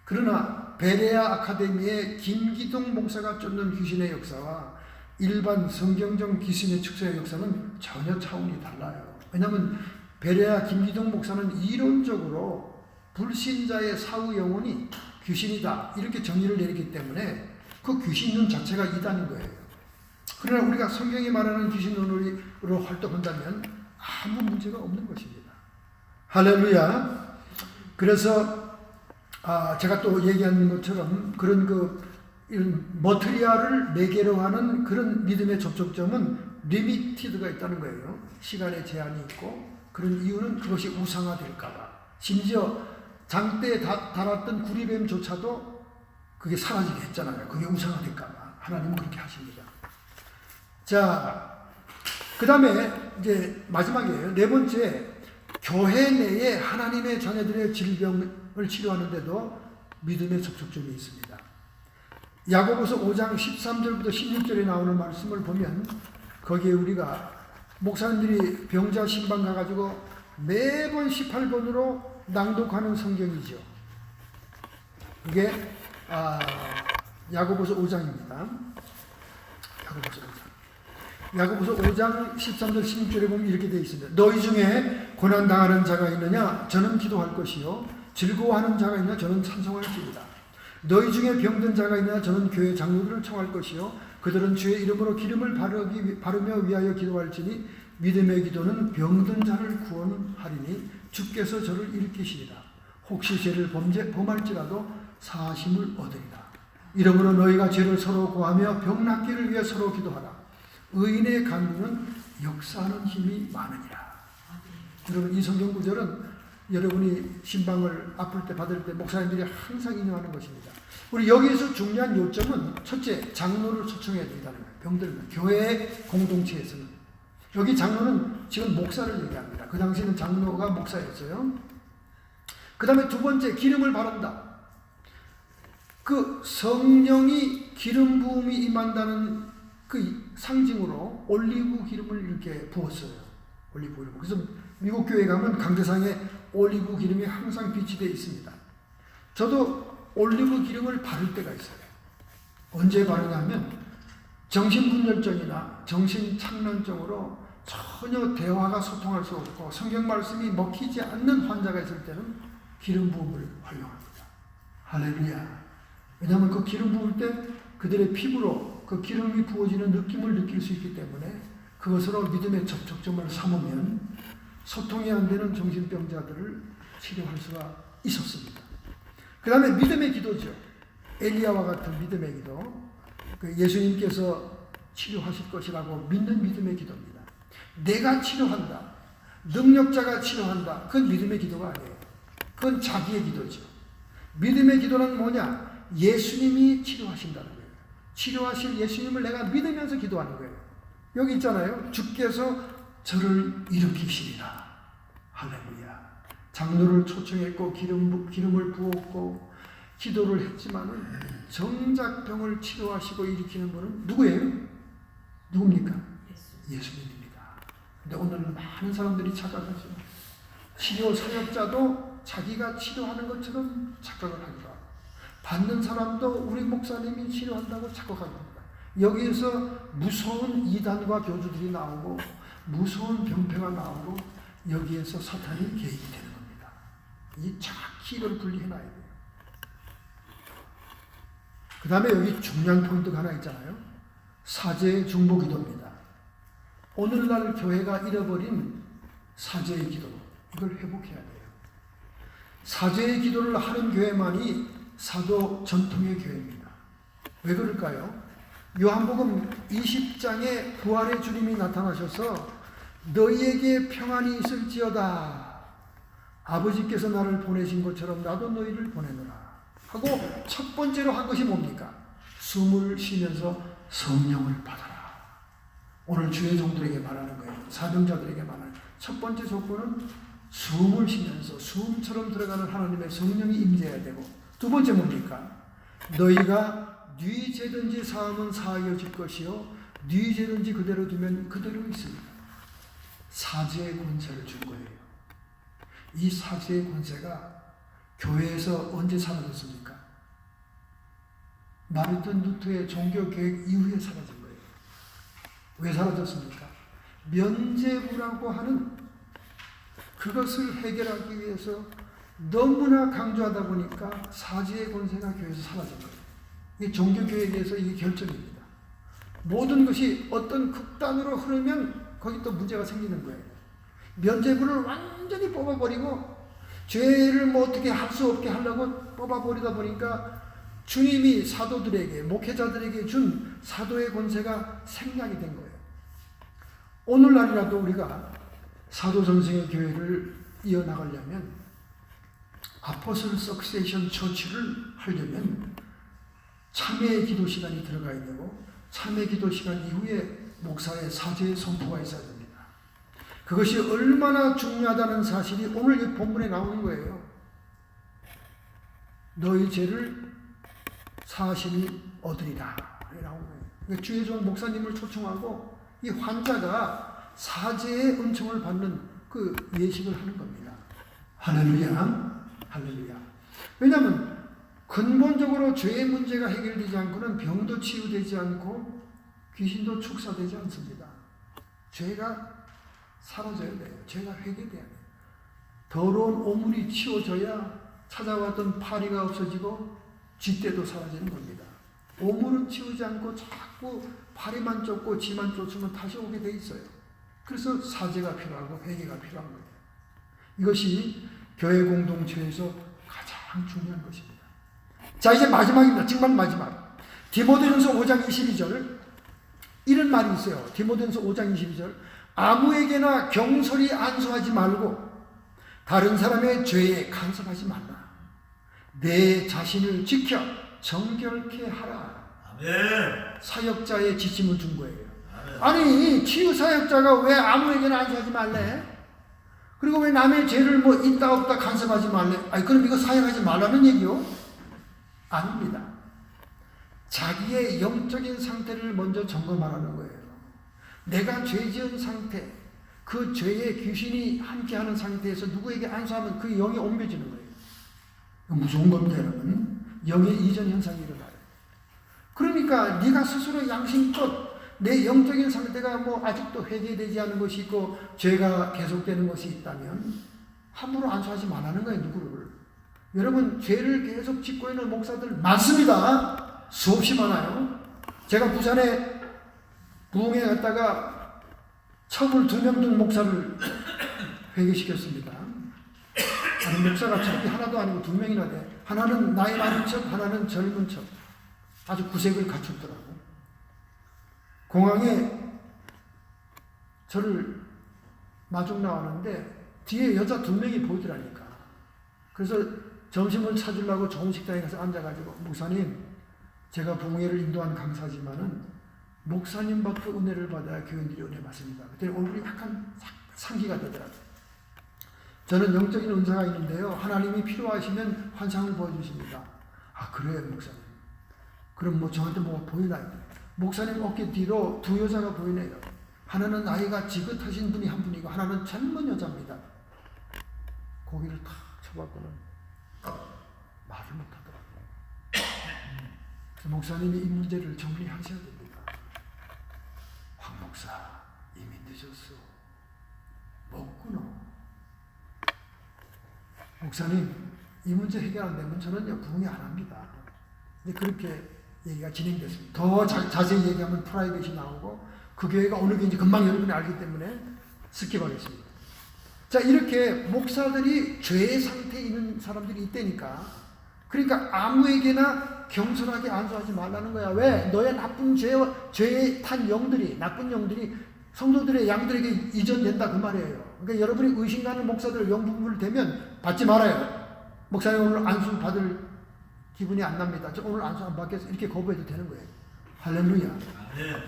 그러나 베레아 아카데미의 김기동 목사가 쫓는 귀신의 역사와 일반 성경적 귀신의 축소의 역사는 전혀 차원이 달라요. 왜냐하면 베레아 김기동 목사는 이론적으로 불신자의 사후 영혼이 귀신이다 이렇게 정의를 내리기 때문에 그 귀신론 자체가 이단인 거예요. 그러나 우리가 성경이 말하는 귀신론으로 활동한다면 아무 문제가 없는 것입니다. 할렐루야. 그래서 제가 또 얘기한 것처럼 그런 머트리아를 매개로 하는 그런 믿음의 접촉점은 리미티드가 있다는 거예요. 시간의 제한이 있고 그런 이유는 그것이 우상화될까봐. 심지어 장대에 달았던 구리뱀조차도 그게 사라지게 했잖아요. 그게 우상화될까봐. 하나님은 그렇게 하십니다. 자, 그 다음에 이제 마지막이에요. 네 번째, 교회 내에 하나님의 자녀들의 질병을 치료하는데도 믿음의 접촉점이 있습니다. 야고보서 5장 13절부터 16절에 나오는 말씀을 보면 거기에 우리가 목사님들이 병자 신방 가가지고 매번 18번으로 낭독하는 성경이죠. 그게 야고보서 5장입니다. 야고보서 5장 13절 16절에 보면 이렇게 되어 있습니다. 너희 중에 고난당하는 자가 있느냐? 저는 기도할 것이요. 즐거워하는 자가 있느냐? 저는 찬송할지니라. 너희 중에 병든 자가 있느냐? 저는 교회 장로들을 청할 것이요. 그들은 주의 이름으로 기름을 바르며 위하여 기도할지니 믿음의 기도는 병든 자를 구원하리니 주께서 저를 일으키시리라. 혹시 죄를 범할지라도 사심을 얻으리라. 이러므로 너희가 죄를 서로 고하며 병 낫기를 위해 서로 기도하라. 의인의 간구는 역사하는 힘이 많으니라. 여러분, 이 성경 구절은 여러분이 신방을 아플 때 받을 때 목사님들이 항상 인용하는 것입니다. 우리 여기에서 중요한 요점은 첫째, 장로를 초청해야 된다는 거예요. 병들면 교회 공동체에서는. 여기 장로는 지금 목사를 얘기합니다. 그 당시에는 장로가 목사였어요. 그 다음에 두 번째, 기름을 바른다. 그 성령이 기름 부음이 임한다는 그 상징으로 올리브 기름을 이렇게 부었어요. 올리브 기름. 그래서 미국 교회 가면 강대상에 올리브 기름이 항상 비치되어 있습니다. 저도 올리브 기름을 바를 때가 있어요. 언제 바르냐면 정신분열증이나 정신착란증으로 전혀 대화가 소통할 수 없고 성경 말씀이 먹히지 않는 환자가 있을 때는 기름 부음을 활용합니다. 할렐루야. 왜냐하면 그 기름 부을 때 그들의 피부로 그 기름이 부어지는 느낌을 느낄 수 있기 때문에 그것으로 믿음의 접촉점을 삼으면 소통이 안 되는 정신병자들을 치료할 수가 있었습니다. 그 다음에 믿음의 기도죠. 엘리야와 같은 믿음의 기도. 예수님께서 치료하실 것이라고 믿는 믿음의 기도입니다. 내가 치료한다. 능력자가 치료한다. 그건 믿음의 기도가 아니에요. 그건 자기의 기도죠. 믿음의 기도는 뭐냐? 예수님이 치료하신다는 거예요. 치료하실 예수님을 내가 믿으면서 기도하는 거예요. 여기 있잖아요. 주께서 저를 일으키시리라. 할렐루야. 장로를 초청했고 기름을 부었고 기도를 했지만은 정작 병을 치료하시고 일으키는 분은 누구예요? 누굽니까? 예수님입니다. 근데 오늘은 많은 사람들이 착각하죠. 치료 사역자도 자기가 치료하는 것처럼 착각을 하기도 하고 받는 사람도 우리 목사님이 치료한다고 착각합니다. 여기에서 무서운 이단과 교주들이 나오고 무서운 병폐가 나오고 여기에서 사탄이 개입이 되는 겁니다. 이 정확히 이걸 분리해놔야 돼요. 그 다음에 여기 중요한 포인트가 하나 있잖아요. 사제의 중보기도입니다. 오늘날 교회가 잃어버린 사제의 기도, 이걸 회복해야 돼요. 사제의 기도를 하는 교회만이 사도 전통의 교회입니다. 왜 그럴까요? 요한복음 20장에 부활의 주님이 나타나셔서 너희에게 평안이 있을지어다. 아버지께서 나를 보내신 것처럼 나도 너희를 보내노라. 하고 첫 번째로 한 것이 뭡니까? 숨을 쉬면서 성령을 받아라. 오늘 주의 종들에게 말하는 거예요. 사명자들에게 말하는 첫 번째 조건은 숨을 쉬면서 숨처럼 들어가는 하나님의 성령이 임재해야 되고, 두 번째 뭡니까? 너희가 네 죄든지 사하면 사하여질 것이요 네 죄든지 그대로 두면 그대로 있습니다. 사죄의 권세를 준 거예요. 이 사죄의 권세가 교회에서 언제 사라졌습니까? 마르틴 루터의 종교개혁 이후에 사라진 거예요. 왜 사라졌습니까? 면죄부라고 하는 그것을 해결하기 위해서 너무나 강조하다 보니까 사죄의 권세가 교회에서 사라진 거예요. 이게 종교개혁에서 이게 결정입니다. 모든 것이 어떤 극단으로 흐르면 거기 또 문제가 생기는 거예요. 면죄부를 완전히 뽑아버리고 죄를 뭐 어떻게 할 수 없게 하려고 뽑아버리다 보니까 주님이 사도들에게, 목회자들에게 준 사도의 권세가 생략이 된 거예요. 오늘날이라도 우리가 사도 전승의 교회를 이어나가려면, 아포스톨 석세션 처치를 하려면 참회 기도 시간이 들어가야 되고, 참회 기도 시간 이후에 목사의 사죄의 선포가 있어야 됩니다. 그것이 얼마나 중요하다는 사실이 오늘 이 본문에 나오는 거예요. 너희 죄를 사하시니 얻으리라 나온 거예요. 주의 종 목사님을 초청하고 이 환자가 사죄의 은총을 받는 그 예식을 하는 겁니다. 할렐루야, 할렐루야. 왜냐하면 근본적으로 죄의 문제가 해결되지 않고는 병도 치유되지 않고 귀신도 축사되지 않습니다. 죄가 사라져야 돼요. 죄가 회개돼야 돼요. 더러운 오물이 치워져야 찾아왔던 파리가 없어지고 쥐떼도 사라지는 겁니다. 오물은 치우지 않고 자꾸 파리만 쫓고 쥐만 쫓으면 다시 오게 돼 있어요. 그래서 사죄가 필요하고 회개가 필요한 거예요. 이것이 교회 공동체에서 가장 중요한 것입니다. 자, 이제 마지막입니다. 정말 마지막. 디모데전서 5장 22절 이런 말이 있어요. 디모데전서 5장 22절 아무에게나 경솔히 안수하지 말고 다른 사람의 죄에 간섭하지 말라. 내 자신을 지켜 정결케 하라. 아멘. 사역자의 지침을 준 거예요. 아멘. 아니, 치유 사역자가 왜 아무에게나 안수하지 말래? 그리고 왜 남의 죄를 뭐 있다 없다 간섭하지 말래? 아니, 그럼 이거 사역하지 말라는 얘기요? 아닙니다. 자기의 영적인 상태를 먼저 점검하라는 거예요. 내가 죄 지은 상태, 그 죄의 귀신이 함께하는 상태에서 누구에게 안수하면 그 영이 옮겨지는 거예요. 무서운 겁니다, 여러분. 영의 이전 현상이 일어나요. 그러니까 네가 스스로 양심껏 내 영적인 상태가 뭐 아직도 회개되지 않은 것이 있고 죄가 계속되는 것이 있다면 함부로 안수하지 말라는 거예요, 누구를. 여러분, 죄를 계속 짓고 있는 목사들 많습니다. 수없이 많아요. 제가 부산에 부흥회 갔다가 첩을 2명 둔 목사를 회개시켰습니다. 아니, 목사가 첩이 하나도 아니고 2명이나 돼. 하나는 나이 많은 첩, 하나는 젊은 첩. 아주 구색을 갖췄더라고. 공항에 저를 마중 나왔는데 뒤에 여자 2명이 보이더라니까. 그래서 점심을 찾으려고 좋은 식당에 가서 앉아가지고, 목사님, 제가 부흥회를 인도한 강사지만은 목사님밖에 은혜를 받아야 교인들이 은혜 받습니다. 그때 얼굴이 약간 상기가 되더라고요. 저는 영적인 은사가 있는데요, 하나님이 필요하시면 환상을 보여주십니다. 아, 그래요, 목사님. 그럼 뭐 저한테 뭐가 보이나요? 목사님 어깨 뒤로 2 여자가 보이네요. 하나는 나이가 지긋하신 분이 한 분이고 하나는 젊은 여자입니다. 고개를 탁 쳐봤고는 말을 못하더라고요. 그래서 목사님이 이 문제를 정리하셔야 됩니다. 황 목사, 이미 늦었어. 먹구나. 목사님, 이 문제 해결 안 되면 저는요, 부흥회 안 합니다. 이제 그렇게 얘기가 진행됐습니다. 더 자세히 얘기하면 프라이빗이 나오고 그 교회가 어느 교회인지 금방 여러분이 알기 때문에 스킵하겠습니다. 자, 이렇게 목사들이 죄의 상태에 있는 사람들이 있다니까. 그러니까 아무에게나 경솔하게 안수하지 말라는 거야. 왜? 너의 나쁜 죄에 탄 영들이, 나쁜 영들이 성도들의 양들에게 이전된다 그 말이에요. 그러니까 여러분이 의심 가는 목사들 영부를 대면 받지 말아요. 목사님 오늘 안수 받을 기분이 안 납니다. 저 오늘 안수 안 받겠어. 이렇게 거부해도 되는 거예요. 할렐루야.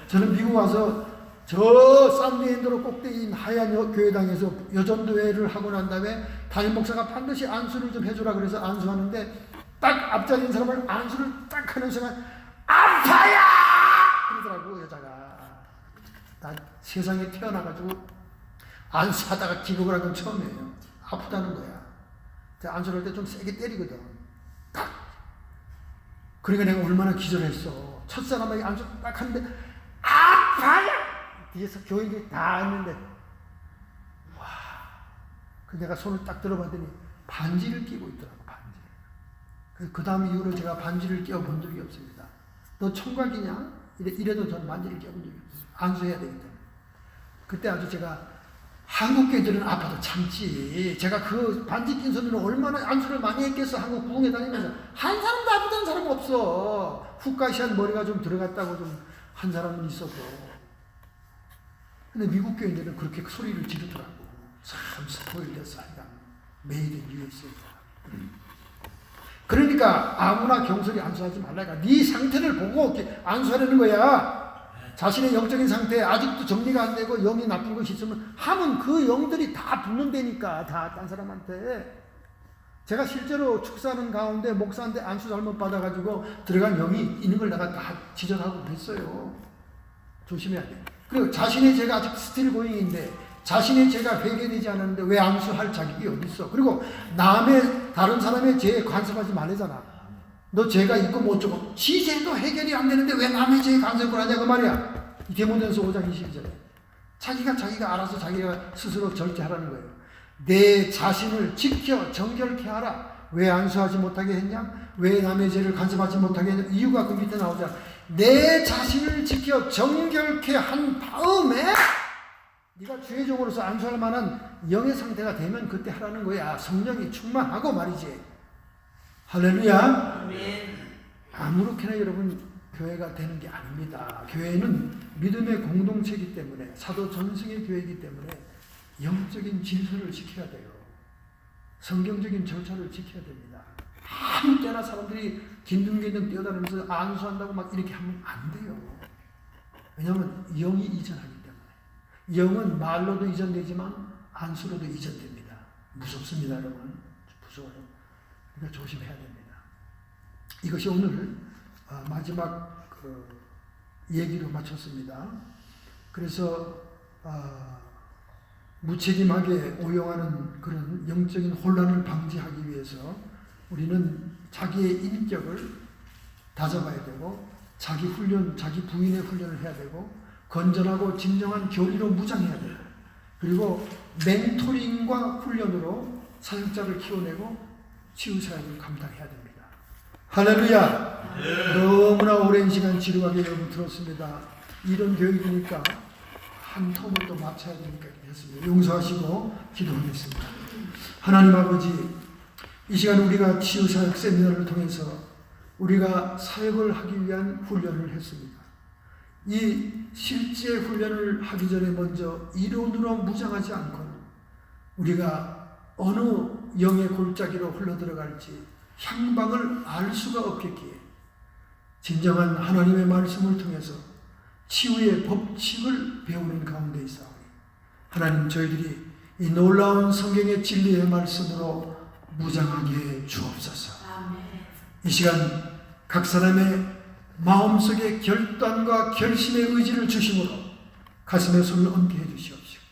저는 미국 와서 저 산리엔드로 꼭대기인 하얀 교회당에서 여전도회를 하고 난 다음에 담임 목사가 반드시 안수를 좀 해주라 그래서 안수하는데 딱 앞자리인 사람을 안수를 딱 하는 순간 아파야! 그러더라고 여자가. 나 세상에 태어나가지고 안수하다가 기록을 한 건 처음이에요. 아프다는 거야. 제가 안수를 할 때 좀 세게 때리거든. 딱! 그러니까 내가 얼마나 기절했어. 첫사람에게 안수 딱 하는데 아파야! 뒤에서 교인들이 다 했는데 와, 그 내가 손을 딱 들어봤더니 반지를 끼고 있더라고. 반지를. 그 다음 이후로 제가 반지를 끼워본 적이 없습니다. 너 총각이냐? 이래도 저는 반지를 끼워본 적이 없어요. 안수해야 되기 때문에. 그때 아주 제가 한국 교인들은 아파도 참지. 제가 그 반지 낀 손으로 얼마나 안수를 많이 했겠어. 한국 부흥회 다니면서 한 사람도 아프다는 사람 없어. 훅가시한 머리가 좀 들어갔다고 좀 한 사람은 있었고. 근데 미국 교인들은 그렇게 소리를 지르더라고. 참 스포일러스 하니까 메이드 인 USA다. 그러니까 아무나 경솔히 안수하지 말라니까. 네 상태를 보고 안수하려는 거야. 자신의 영적인 상태 아직도 정리가 안 되고 영이 나쁜 것이 있으면 하면 그 영들이 다 붙는다니까. 다 딴 사람한테. 제가 실제로 축사하는 가운데 목사한테 안수 잘못 받아가지고 들어간 영이 있는 걸 내가 다 지적하고 그랬어요. 조심해야 돼. 그리고 자신의 죄가 아직 스틸 고잉인데 자신의 죄가 회개되지 않았는데 왜 안수할 자격이 어디 있어? 그리고 다른 사람의 죄에 간섭하지 말래잖아. 너 죄가 있고 뭐 어쩌고 지 죄도 해결이 안 되는데 왜 남의 죄에 간섭을 하냐 그 말이야. 디모데전서 5장 22절에 자기가 알아서 자기가 스스로 절제하라는 거예요. 내 자신을 지켜 정결케 하라. 왜 안수하지 못하게 했냐? 왜 남의 죄를 간섭하지 못하게 했냐? 이유가 그 밑에 나오잖아. 내 자신을 지켜 정결케 한 다음에 네가 주의 종으로서 안수할 만한 영의 상태가 되면 그때 하라는 거야. 성령이 충만하고 말이지. 할렐루야. 아무렇게나 여러분 교회가 되는 게 아닙니다. 교회는 믿음의 공동체이기 때문에 사도 전승의 교회이기 때문에 영적인 질서를 지켜야 돼요. 성경적인 절차를 지켜야 됩니다. 아무 때나 사람들이 긴둥긴둥 뛰어다니면서 안수한다고 막 이렇게 하면 안 돼요. 왜냐하면 영이 이전하기 때문에. 영은 말로도 이전되지만 안수로도 이전됩니다. 무섭습니다, 여러분. 무서워요. 그러니까 조심해야 됩니다. 이것이 오늘 마지막 얘기로 마쳤습니다. 그래서 무책임하게 오용하는 그런 영적인 혼란을 방지하기 위해서 우리는 자기의 인격을 다잡아야 되고 자기 훈련, 자기 부인의 훈련을 해야 되고 건전하고 진정한 교리로 무장해야 되고 그리고 멘토링과 훈련으로 사역자를 키워내고 치유 사역을 감당해야 됩니다. 할렐루야! 너무나 오랜 시간 지루하게 여러분 들었습니다. 이런 교육이니까 한 텀을 또 맞춰야 되니까 했습니다. 용서하시고 기도하겠습니다. 하나님 아버지, 이 시간 우리가 치유사역 세미나를 통해서 우리가 사역을 하기 위한 훈련을 했습니다. 이 실제 훈련을 하기 전에 먼저 이론으로 무장하지 않고 우리가 어느 영의 골짜기로 흘러들어갈지 향방을 알 수가 없겠기에 진정한 하나님의 말씀을 통해서 치유의 법칙을 배우는 가운데 있사오니 하나님 저희들이 이 놀라운 성경의 진리의 말씀으로 무장하게 주옵소서. 이 시간 각 사람의 마음속에 결단과 결심의 의지를 주심으로 가슴에 손을 얹게 해주시옵시고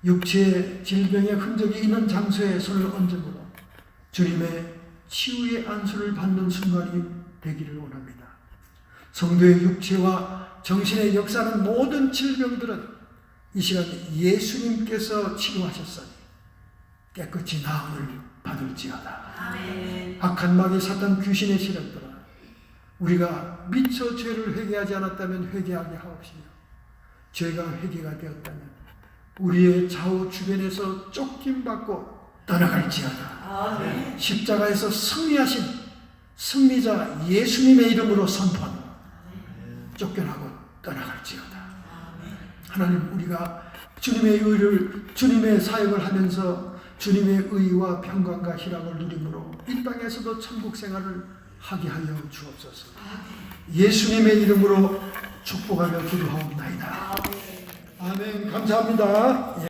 육체의 질병의 흔적이 있는 장소에 손을 얹음으로 주님의 치유의 안수를 받는 순간이 되기를 원합니다. 성도의 육체와 정신의 역사는 모든 질병들은 이 시간 예수님께서 치료하셨으니 깨끗이 나음을 받을지어다. 아멘. 악한 마귀 사탄 귀신의 시력들아 우리가 미처 죄를 회개하지 않았다면 회개하게 하옵시며 죄가 회개가 되었다면 우리의 좌우 주변에서 쫓김받고 떠나갈지어다. 아멘. 십자가에서 승리하신 승리자 예수님의 이름으로 선포하노. 쫓겨나고 떠나갈지어다. 하나님 우리가 주님의 의를 주님의 사역을 하면서 주님의 의와 평강과 희락을 누림으로 이 땅에서도 천국 생활을 하게 하여 주옵소서. 예수님의 이름으로 축복하며 기도하옵나이다. 아멘. 감사합니다.